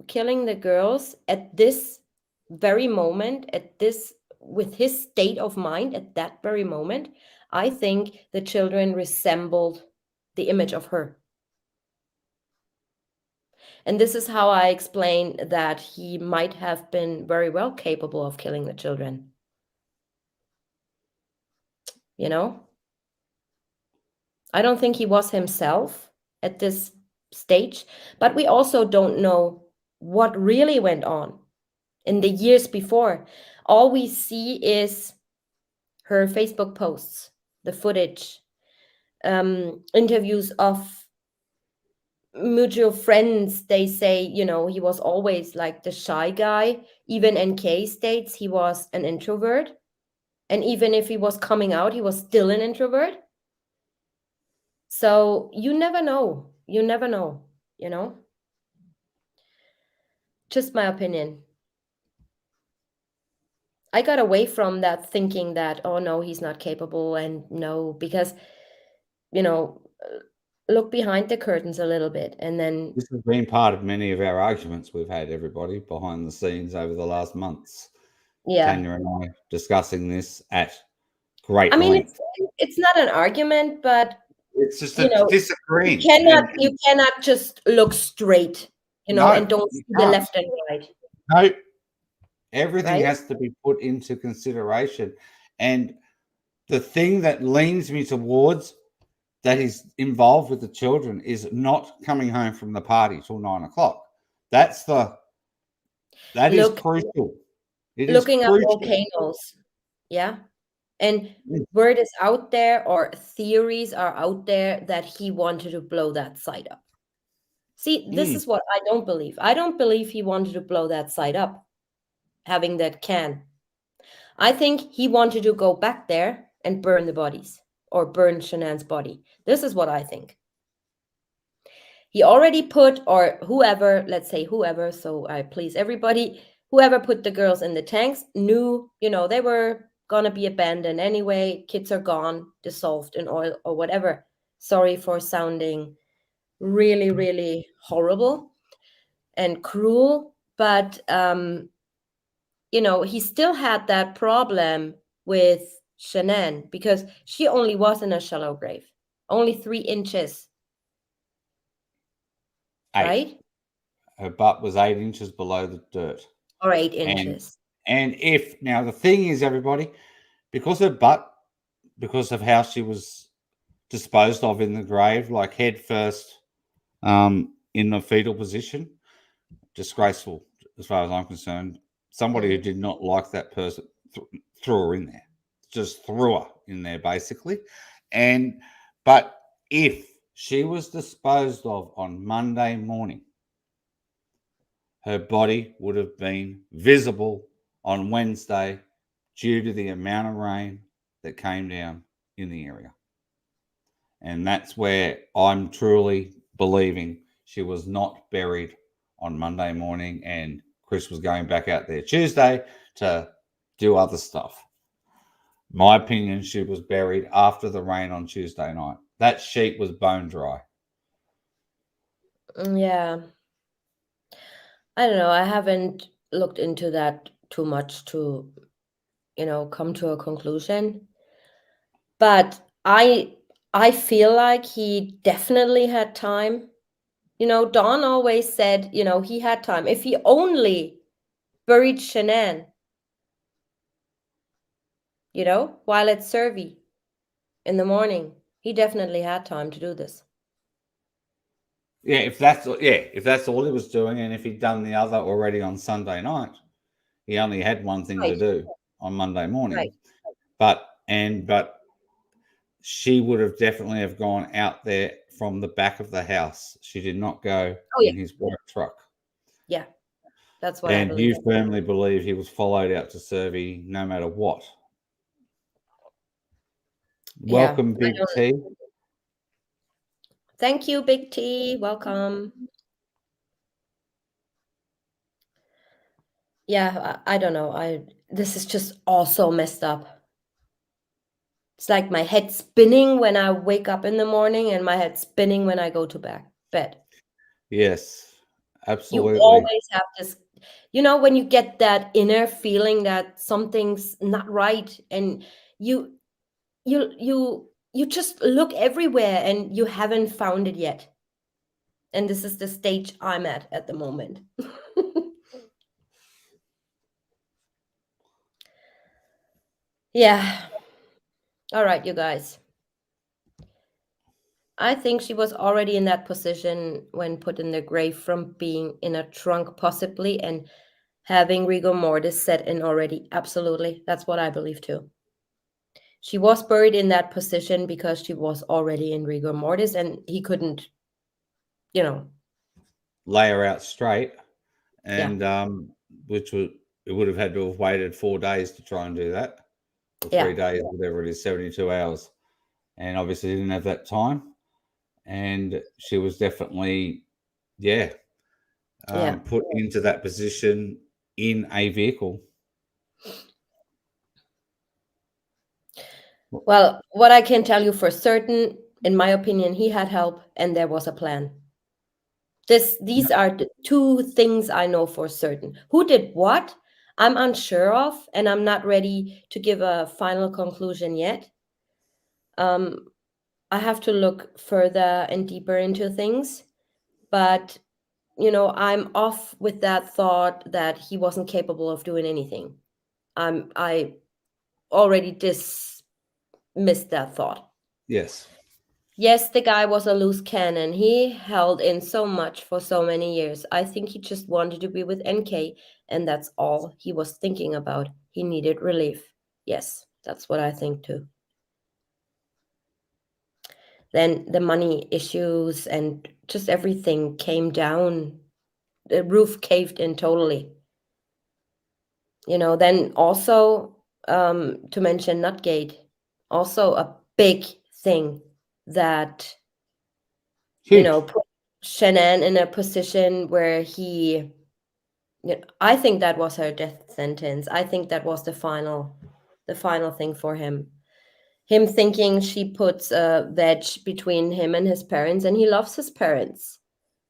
killing the girls at this very moment, with his state of mind at that very moment, I think the children resembled the image of her. And this is how I explain that he might have been very well capable of killing the children. I don't think he was himself at this stage, but we also don't know what really went on in the years before. All we see is her Facebook posts, the footage, interviews of mutual friends. They say, he was always like the shy guy. Even NK states he was an introvert. And even if he was coming out, he was still an introvert. So you never know. You never know, Just my opinion. I got away from that thinking that, oh no, he's not capable, and no, because, look behind the curtains a little bit, and then This has been part of many of our arguments we've had, everybody, behind the scenes over the last months. yeah. Tanya and I discussing this at great I mean, length. it's not an argument, but It's just you know, disagreeing. you cannot just look straight, No, and don't you see the can't. left and right. No, everything Right? has to be put into consideration. And the thing that leans me towards that he's involved with the children is not coming home from the party till 9 o'clock. That is crucial. It is Looking at crucial. volcanoes, yeah. And Mm. word is out there, or theories are out there, that he wanted to blow that site up. See, this is what I don't believe. I don't believe he wanted to blow that site up, having that can. I think he wanted to go back there and burn the bodies, or burn Shanann's body. This is what I think. He already put, or whoever, let's say whoever, so I please everybody, whoever put the girls in the tanks knew, they were gonna be abandoned anyway. Kids are gone, dissolved in oil or whatever. Sorry for sounding really, really horrible and cruel, but he still had that problem with Shanann, because she only was in a shallow grave, only 3 inches, 8. right? Her butt was 8 inches below the dirt. Or 8 inches. And if now the thing is, everybody, because of how she was disposed of in the grave, like head first, in the fetal position, disgraceful as far as I'm concerned. Somebody who did not like that person threw her in there, just threw her in there basically. And But if she was disposed of on Monday morning, her body would have been visible on Wednesday due to the amount of rain that came down in the area. And that's where I'm truly believing she was not buried on Monday morning and Chris was going back out there Tuesday to do other stuff. My opinion, she was buried after the rain on Tuesday night. That sheet was bone dry. Yeah. I don't know. I haven't looked into that too much to, come to a conclusion. But I feel like he definitely had time. Don always said, he had time. If he only buried Shanann, while at Servi in the morning, he definitely had time to do this. Yeah, if that's all he was doing, and if he'd done the other already on Sunday night, he only had one thing to Right. do on Monday morning. Right. But she would have definitely have gone out there from the back of the house. She did not go Oh, yeah. in his work truck. Yeah. That's what I And believe. you firmly believe he was followed out to Servi no matter what. Yeah, Welcome, Big T. Thank you, Big T. Welcome. Yeah, I don't know. This is just all so messed up. It's like my head spinning when I wake up in the morning and my head spinning when I go to bed. Yes, You absolutely. always have this, when you get that inner feeling that something's not right, and you just look everywhere and you haven't found it yet. And this is the stage I'm at the moment. Yeah. All right, you guys. I think she was already in that position when put in the grave from being in a trunk, possibly, and having rigor mortis set in already. Absolutely. That's what I believe too. She was buried in that position because she was already in rigor mortis and he couldn't, lay her out straight, and it would have had to have waited 4 days to try and do that, or 3 days, whatever it is, 72 hours, and obviously didn't have that time, and she was definitely, put into that position in a vehicle. Well, what I can tell you for certain, in my opinion, he had help and there was a plan. These are the two things I know for certain. Who did what? I'm unsure of, and I'm not ready to give a final conclusion yet. I have to look further and deeper into things, but I'm off with that thought that he wasn't capable of doing anything. I already dismissed that thought. Yes. Yes, the guy was a loose cannon. He held in so much for so many years. I think he just wanted to be with NK, and that's all he was thinking about. He needed relief. Yes, that's what I think too. Then the money issues and just everything came down. The roof caved in totally. Then also to mention Nutgate, also a big thing that Huge. put Shanann in a position where I think that was her death sentence. I think that was the final thing for him. Him thinking she puts a wedge between him and his parents, and he loves his parents,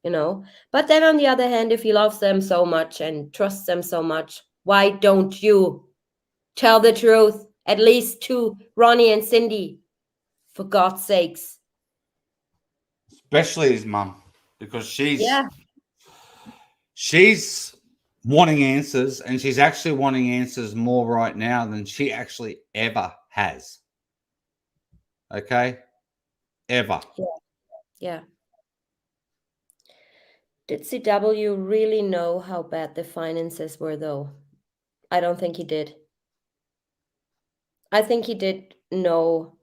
But then on the other hand, if he loves them so much and trusts them so much, why don't you tell the truth, at least to Ronnie and Cindy, for God's sakes? Especially his mum, because Yeah. she's wanting answers, and she's actually wanting answers more right now than she actually ever has. Okay? Ever. Yeah. Did CW really know how bad the finances were, though? I don't think he did. I think he did know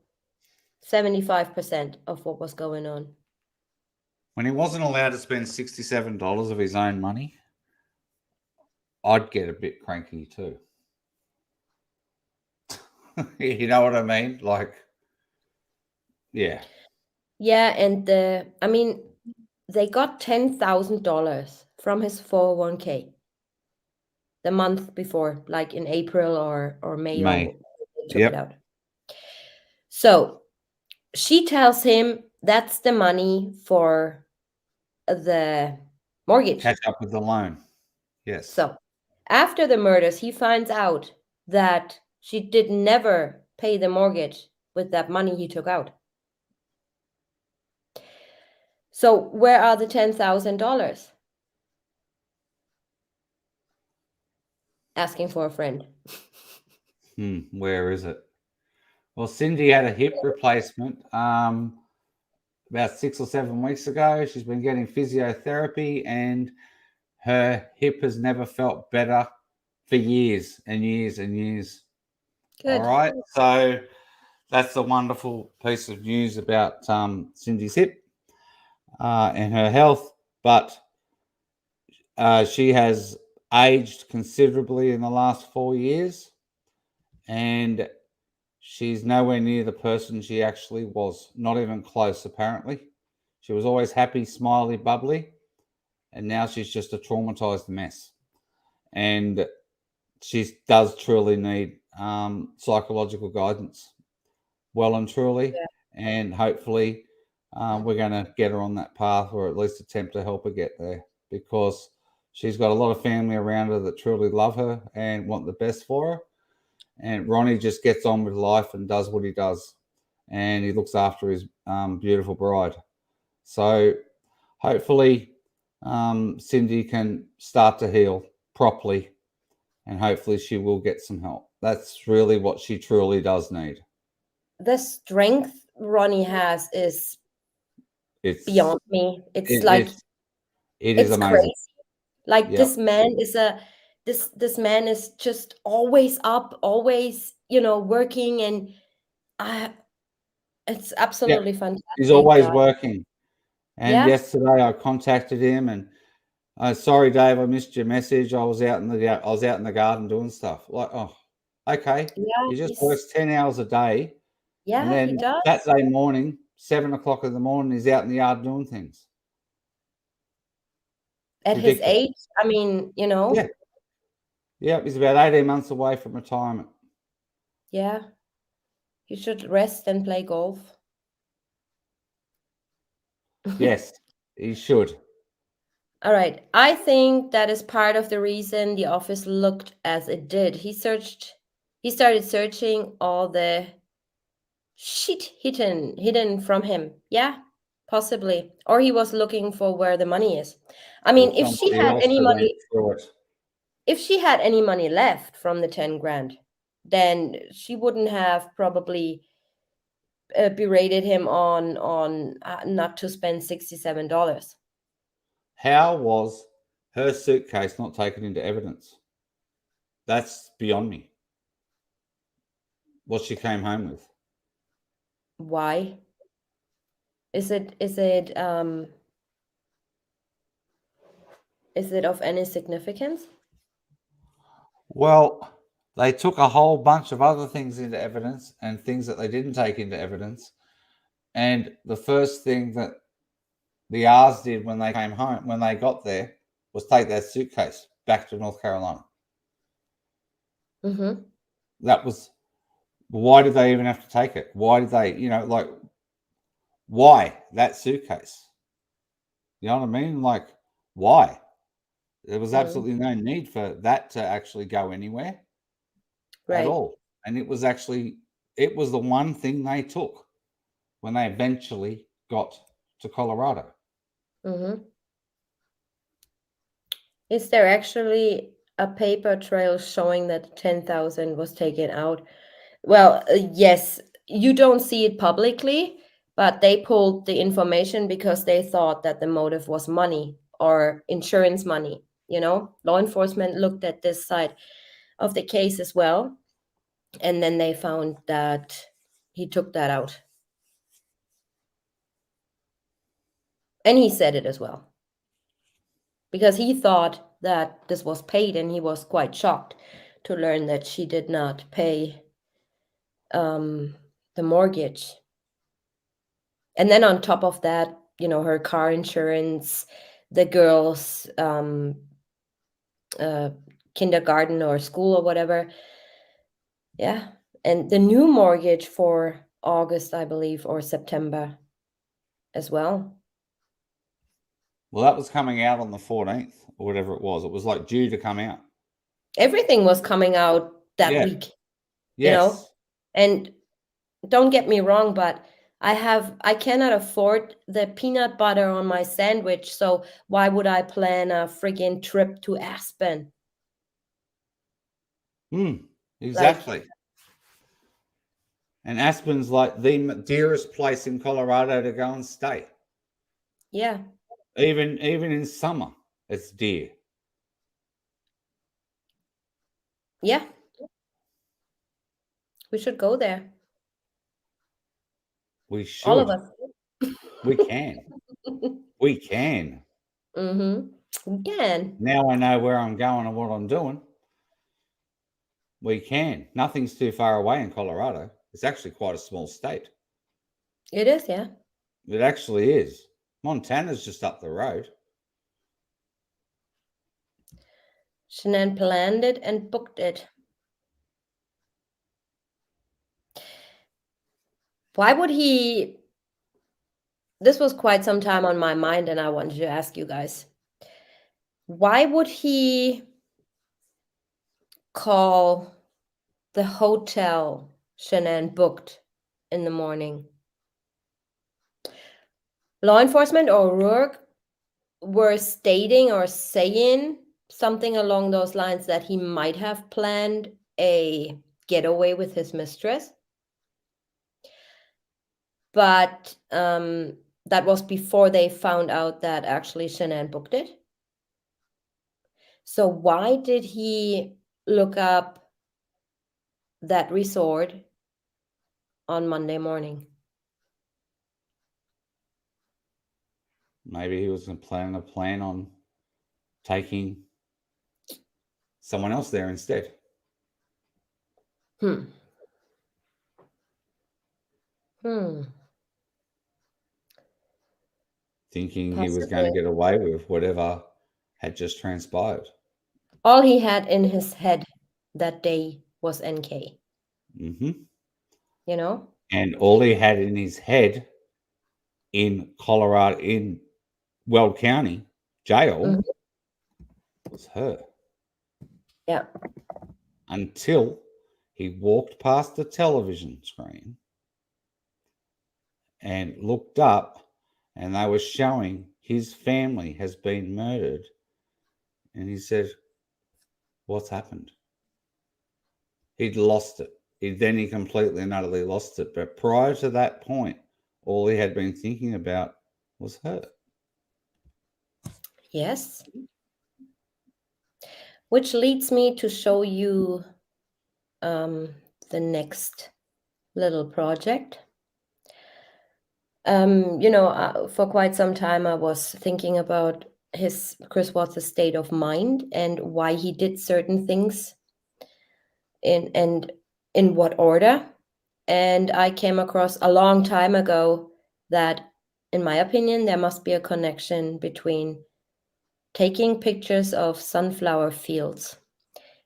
75% of what was going on. When he wasn't allowed to spend $67 of his own money, I'd get a bit cranky too. You know what I mean? Like, yeah. Yeah, and they got $10,000 from his 401k the month before, like in April or May, or May. they took Yep. it out. So she tells him that's the money for the mortgage. Catch up with the loan. Yes. So after the murders, he finds out that she did never pay the mortgage with that money he took out. So where are the $10,000? Asking for a friend. Where is it? Well, Cindy had a hip replacement about 6 or 7 weeks ago. She's been getting physiotherapy, and her hip has never felt better for years and years and years. Good. All right. So that's a wonderful piece of news about Cindy's hip and her health. But she has aged considerably in the last 4 years, and she's nowhere near the person she actually was. Not even close, apparently. She was always happy, smiley, bubbly, and now she's just a traumatized mess. And she does truly need psychological guidance, well and truly. Yeah. And hopefully we're going to get her on that path, or at least attempt to help her get there, because she's got a lot of family around her that truly love her and want the best for her. And Ronnie just gets on with life and does what he does, and he looks after his beautiful bride. So hopefully Cindy can start to heal properly, and hopefully she will get some help. That's really what she truly does need. The strength Ronnie has is It's beyond me. It's it, like it is it's amazing. crazy. Like Yep. this man is this man is just always up, always, working, and it's absolutely fantastic. He's always guy. working. And Yeah. yesterday I contacted him and sorry, Dave, I missed your message. I was out in the garden doing stuff. Like, oh, okay. Yeah, He just works 10 hours a day. yeah, And then he does. Saturday morning, 7 o'clock in the morning, he's out in the yard doing things. At his Ridiculous. age, Yeah. Yeah, he's about 18 months away from retirement. Yeah. He should rest and play golf. Yes, he should. All right. I think that is part of the reason the office looked as it did. He started searching all the shit hidden from him. Yeah, possibly. Or he was looking for where the money is. I mean, Or if she somebody had else any that went money, through it. if she had any money left from the 10 grand, then she wouldn't have probably berated him on not to spend $67. How was her suitcase not taken into evidence? That's beyond me. What she came home with. Why? Is it of any significance? Well, they took a whole bunch of other things into evidence and things that they didn't take into evidence. And the first thing that the R's did when they came home, when they got there, was take that suitcase back to North Carolina. Mm-hmm. That was, why did they even have to take it? Why did they, why that suitcase? You know what I mean? Like, why? There was absolutely no need for that to actually go anywhere at all. And it was the one thing they took when they eventually got to Colorado. Mm-hmm. Is there actually a paper trail showing that 10,000 was taken out? Well, yes, you don't see it publicly, but they pulled the information because they thought that the motive was money or insurance money. Law enforcement looked at this side of the case as well, and then they found that he took that out. And he said it as well. Because he thought that this was paid, and he was quite shocked to learn that she did not pay the mortgage. And then on top of that, her car insurance, the girls' kindergarten or school or whatever. Yeah. And the new mortgage for August, I believe, or September as well. Well, that was coming out on the 14th or whatever it was. It was like due to come out. Everything was coming out that Yeah. week, Yes. And don't get me wrong, but I cannot afford the peanut butter on my sandwich, so why would I plan a friggin' trip to Aspen? Exactly. And Aspen's like the dearest place in Colorado to go and stay. Yeah. Even in summer, it's dear. Yeah. We should go there. We should. All of us. We can. We can. We can. Now I know where I'm going and what I'm doing. We can. Nothing's too far away in Colorado. It's actually quite a small state. It is, yeah. It actually is. Montana's just up the road. Shanann planned it and booked it. Why would he? This was quite some time on my mind, and I wanted to ask you guys. Why would he call the hotel Shanann booked in the morning? Law enforcement or O'Rourke were stating or saying something along those lines that he might have planned a getaway with his mistress. But that was before they found out that actually Shanann booked it. So why did he look up that resort on Monday morning? Maybe he was planning a plan on taking someone else there instead. Thinking he was going to get away with whatever had just transpired. All he had in his head that day was NK. And all he had in his head in Colorado, in Weld County jail, was her. Yeah. Until he walked past the television screen and looked up, and they were showing his family has been murdered. And he said, what's happened? He'd lost it. He completely and utterly lost it. But prior to that point, all he had been thinking about was her. Yes. Which leads me to show you the next little project. For quite some time, I was thinking about Chris Watts' state of mind and why he did certain things and in what order. And I came across a long time ago that, in my opinion, there must be a connection between taking pictures of sunflower fields,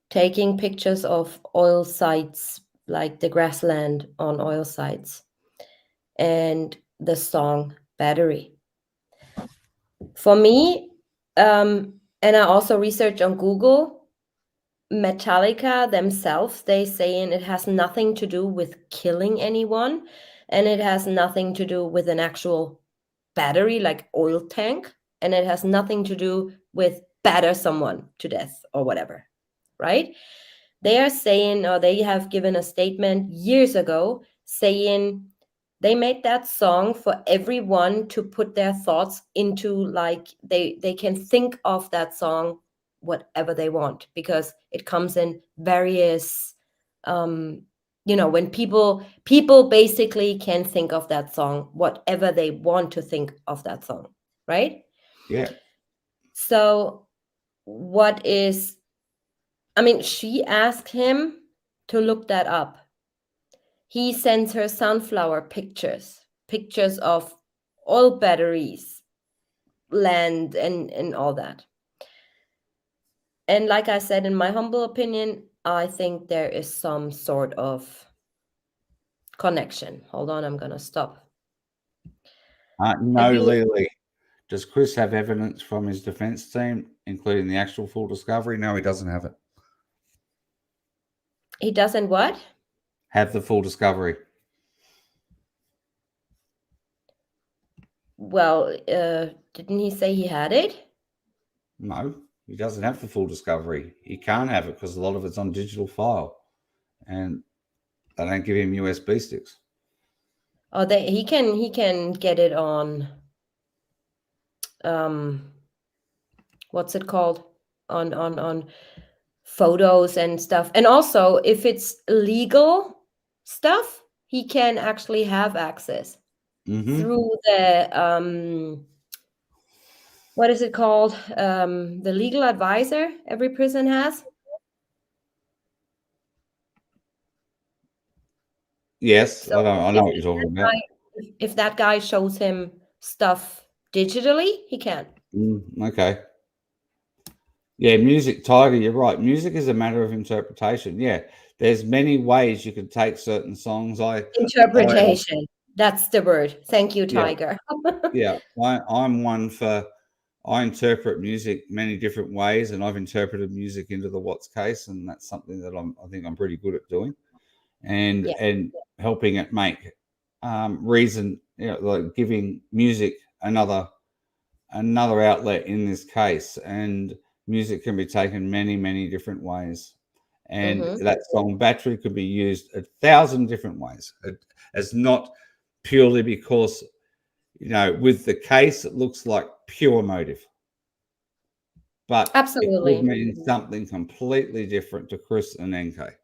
taking pictures of oil sites, like the grassland on oil sites, and the song Battery. For me, and I also researched on Google, Metallica themselves, they saying it has nothing to do with killing anyone, and it has nothing to do with an actual battery like oil tank, and it has nothing to do with batter someone to death or whatever, right? They are saying, or they have given a statement years ago saying they made that song for everyone to put their thoughts into, like they can think of that song whatever they want, because it comes in various when people basically can think of that song whatever they want to think of that song, right? Yeah. So she asked him to look that up. He sends her sunflower pictures of oil batteries, land, and all that. And like I said, in my humble opinion, I think there is some sort of connection. Hold on, I'm gonna stop. No, Lily. Does Chris have evidence from his defense team, including the actual full discovery? No, he doesn't have it. He doesn't what? Have the full discovery. Well, didn't he say he had it? No, he doesn't have the full discovery. He can't have it because a lot of it's on digital file, and they don't give him USB sticks. Oh, he can get it on what's it called? On photos and stuff. And also, if it's legal stuff, he can actually have access through the what is it called? The legal advisor every prison has. Yes, So I know what you're talking about. if that guy shows him stuff digitally, he can. Okay. Yeah, music, Tiger, you're right. Music is a matter of interpretation. Yeah, there's many ways you can take certain songs. Interpretation. That's the word. Thank you, Yeah. Tiger. Yeah, I'm one for, I interpret music many different ways, and I've interpreted music into the Watts case, and that's something that I think I'm pretty good at doing, and Yeah. and helping it make reason, like giving music another outlet in this case. And music can be taken many different ways, and that song Battery could be used 1,000 different ways. It's not purely because, with the case, it looks like pure motive, but Absolutely. it could mean something completely different to Chris and NK.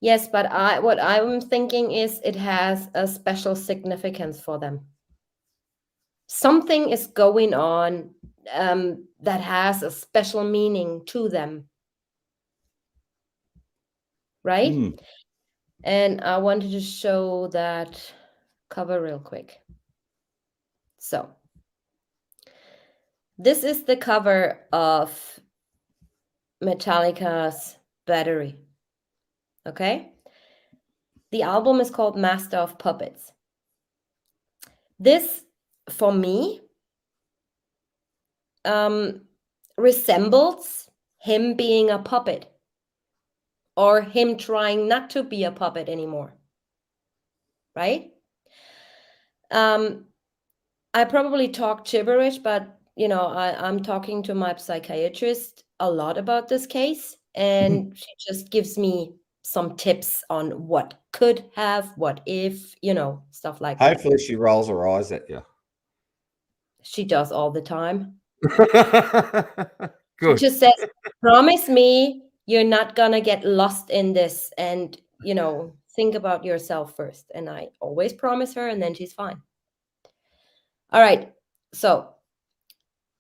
Yes, but what I'm thinking is it has a special significance for them. Something is going on that has a special meaning to them, right? And I wanted to show that cover real quick. So this is the cover of Metallica's Battery. Okay? The album is called Master of Puppets. This, for me, resembles him being a puppet, or him trying not to be a puppet anymore, right? I probably talk gibberish, but I'm talking to my psychiatrist a lot about this case, and she just gives me some tips on what could have, what if, stuff like that. Hopefully she rolls her eyes at you. She does all the time. Good. She just says, promise me you're not gonna get lost in this, and think about yourself first. And I always promise her, and then she's fine. All right, so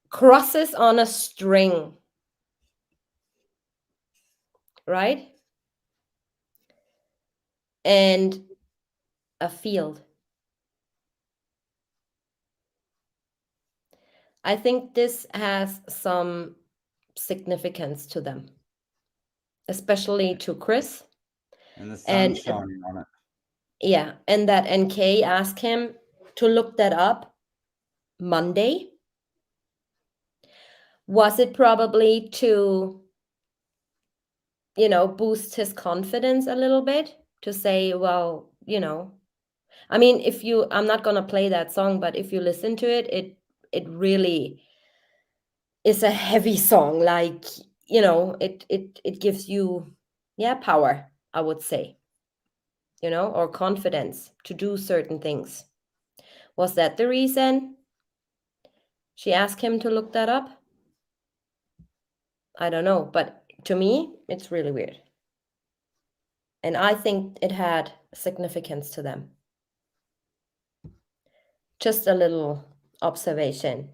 crosses on a string, right? And a field. I think this has some significance to them, especially to Chris. And the sun's shining on it. Yeah, and that NK asked him to look that up Monday. Was it probably to, boost his confidence a little bit? To say, well, I'm not gonna play that song, but if you listen to it, it really is a heavy song. Like, it gives you, power, I would say, or confidence to do certain things. Was that the reason she asked him to look that up? I don't know, but to me, it's really weird. And I think it had significance to them. Just a little observation.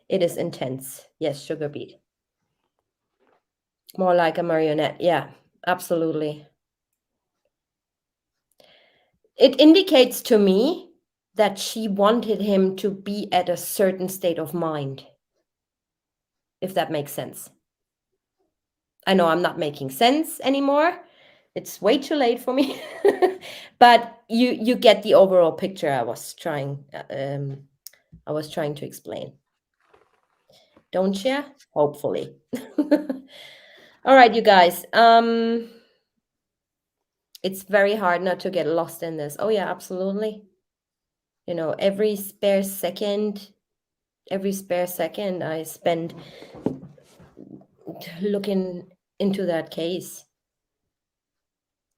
It is intense. Yes, sugar beet. More like a marionette. Yeah, absolutely. It indicates to me that she wanted him to be at a certain state of mind, if that makes sense. I know I'm not making sense anymore. It's way too late for me. But you get the overall picture I was trying to explain. Don't you? Hopefully. All right, you guys. It's very hard not to get lost in this. Oh yeah, absolutely. You know, every spare second I spend looking into that case.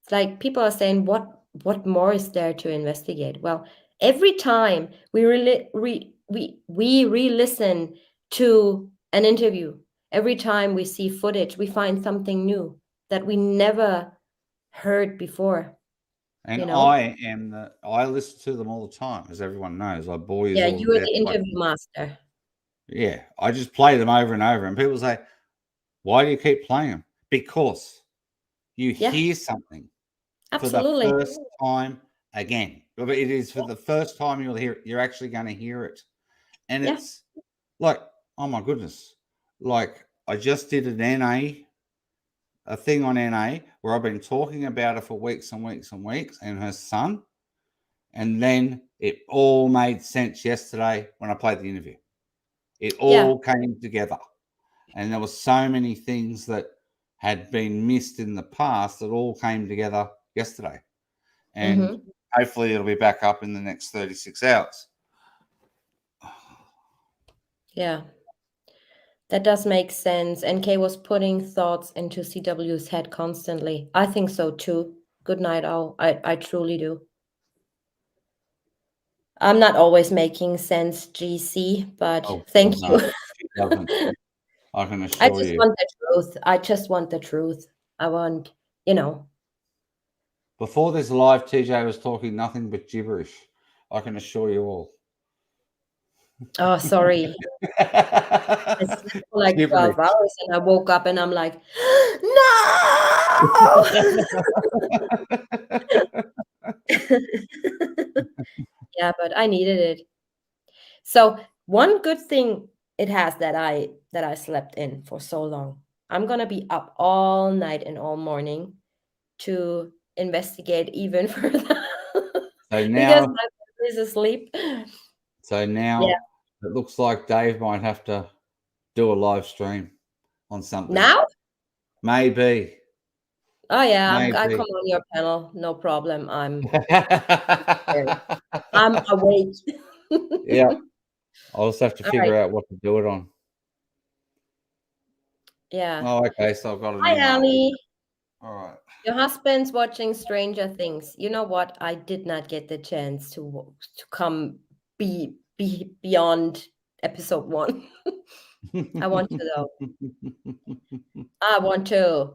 It's like people are saying, what more is there to investigate? Well, every time we re-listen to an interview, every time we see footage, we find something new that we never heard before. And You know? I listen to them all the time, as everyone knows. I bore you Yeah, all you to are death. the interview master. Yeah, I just play them over and over, and people say, "Why do you keep playing them?" Because you Yeah, hear something for the absolutely. first time again. It is for the first time you'll hear it. You're actually going to hear it, and Yeah. it's like, oh my goodness! Like I just did a thing on NA where I've been talking about her for weeks and weeks and weeks, and her son, and then it all made sense yesterday when I played the interview. It Yeah. all came together. And there were so many things that had been missed in the past that all came together yesterday. And Mm-hmm. hopefully it'll be back up in the next 36 hours. Yeah. That does make sense. NK was putting thoughts into CW's head constantly. I think so too. Good night, all. I truly do. I'm not always making sense, GC, but Oh, thank no, you. it doesn't. I can I assure just you. want the truth. I just want the truth. I want, you know. Before this live, TJ was talking nothing but gibberish. I can assure you all. Oh, sorry. I slept for like Gibberish. 12 hours and I woke up and I'm like, no! Yeah, but I needed it. So one good thing it has that I slept in for so long. I'm gonna be up all night and all morning to investigate even further So because now, my brother is asleep. so Yeah. now it looks like Dave might have to do a live stream on something. Now? Maybe. Oh yeah, I come Maybe. on your panel, no problem. I'm awake. Yeah. I'll just have to All right. figure out what to do it on. Yeah. Oh, okay. So I've got an Hi, email. Ali. All right. Your husband's watching Stranger Things. You know what? I did not get the chance to come beyond episode 1. I want to though. I want to.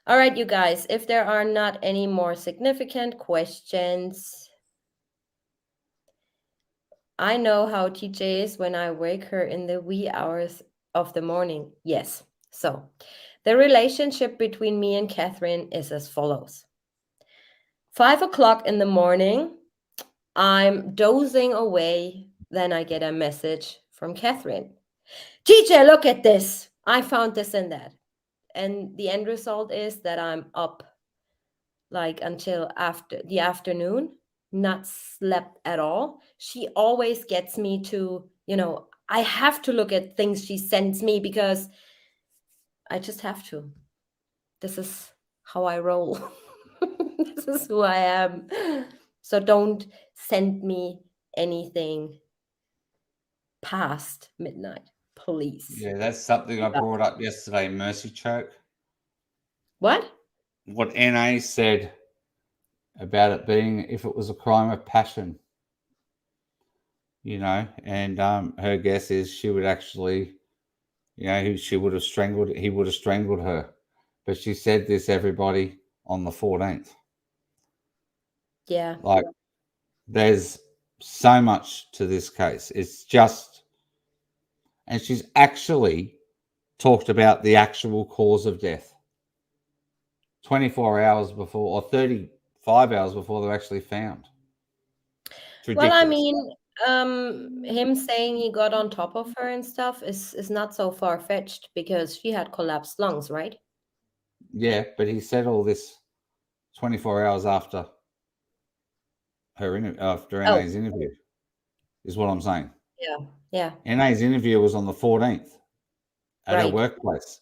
All right, you guys. If there are not any more significant questions, I know how TJ is when I wake her in the wee hours of the morning. Yes. So, the relationship between me and Catherine is as follows. 5 o'clock in the morning, I'm dozing away. Then I get a message from Catherine. TJ, look at this. I found this and that. And the end result is that I'm up like until after the afternoon, not slept at all. She always gets me to, I have to look at things she sends me because I just have to. This is how I roll. This is who I am. So don't send me anything past midnight, please. Yeah, that's something I brought up yesterday, Mercy Choke. What? What NA said about it being if it was a crime of passion, and her guess is she would actually, he would have strangled her. But she said this, everybody, on the 14th. Yeah. Like, there's so much to this case. It's just and she's actually talked about the actual cause of death 24 hours before, or 35 hours before they're actually found. It's Well, I ridiculous. mean, him saying he got on top of her and stuff is not so far-fetched because she had collapsed lungs, right? Yeah, but he said all this 24 hours after after Oh, NA's interview, is what I'm saying. yeah, NA's interview was on the 14th at her right. workplace,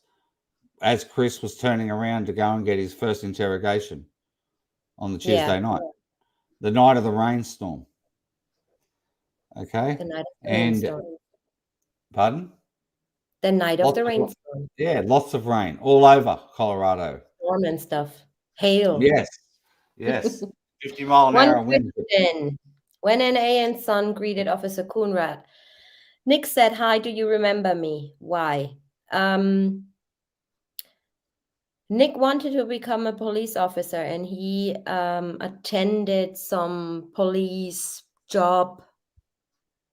as Chris was turning around to go and get his first interrogation on the Yeah, Tuesday night, the night of the rainstorm. Okay, the night of the and rainstorm. pardon, The night of the lots rainstorm. lots of rain all over Colorado. Storm and stuff. Hail. Yes, yes, 50-mile-an-hour One wind. question. When NA and Son greeted Officer Coonrad, Nick said, "Hi, do you remember me?" Why? Nick wanted to become a police officer and he attended some police job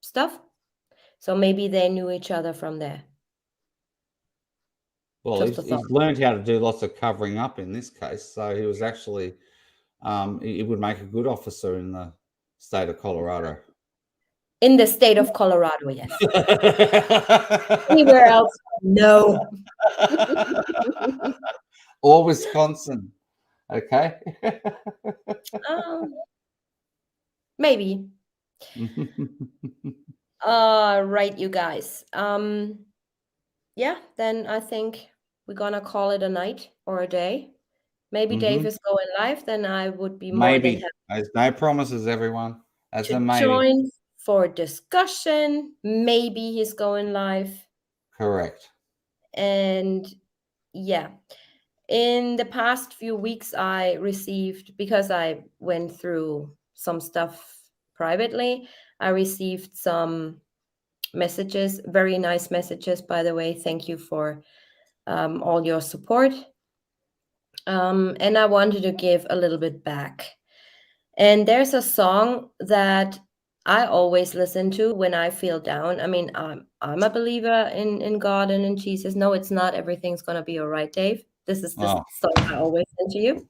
stuff. So maybe they knew each other from there. Well, Just a he's thought. learned how to do lots of covering up in this case, so he was actually he would make a good officer in the state of Colorado. In the state of Colorado, yes. Anywhere else, no. Or Wisconsin. Okay. Maybe. Right, you guys. Yeah, then I think we're gonna call it a night or a day. Maybe Dave is going live, then I would be more than Maybe. happy There's no promises, everyone. That's a to maybe. join for discussion. Maybe he's going live. Correct. And yeah, in the past few weeks, I received, because I went through some stuff privately, I received some messages, very nice messages, by the way. Thank you for all your support. And I wanted to give a little bit back. And there's a song that I always listen to when I feel down. I mean, I'm a believer in God and in Jesus. No, it's not. Everything's gonna be all right, Dave. This is the song I always send to you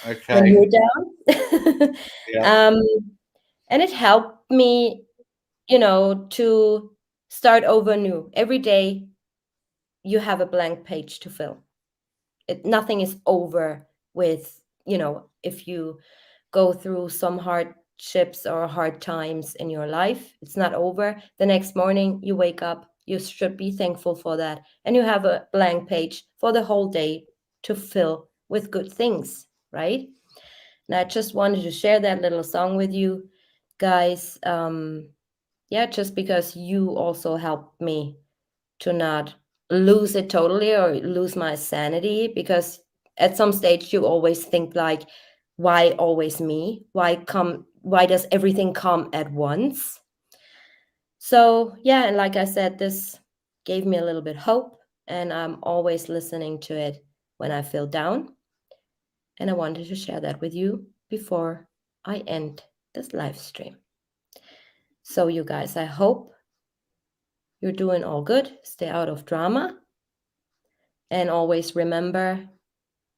when Okay. you're down. Yeah. And it helped me, to start over new. Every day you have a blank page to fill. Nothing is over with, if you go through some hardships or hard times in your life, it's not over. The next morning you wake up, you should be thankful for that. And you have a blank page for the whole day to fill with good things, right? And I just wanted to share that little song with you guys. Yeah, just because you also helped me to not lose it totally or lose my sanity, because at some stage you always think like, why always me? Why does everything come at once? So yeah, and like I said, this gave me a little bit hope, and I'm always listening to it when I feel down. And I wanted to share that with you before I end this live stream. So you guys, I hope you're doing all good. Stay out of drama. And always remember,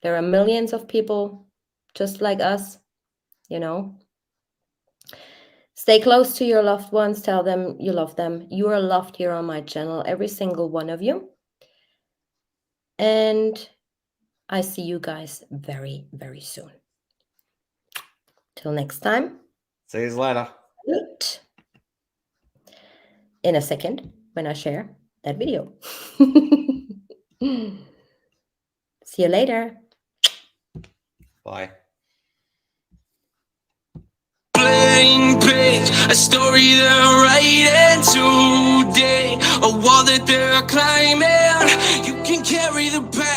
there are millions of people just like us, Stay close to your loved ones. Tell them you love them. You are loved here on my channel, every single one of you. And I see you guys very, very soon. Till next time. See you later. In a second when I share that video. See you later. Bye. Blank page, a story they're writing today, a wall that they're climbing. You can carry the past.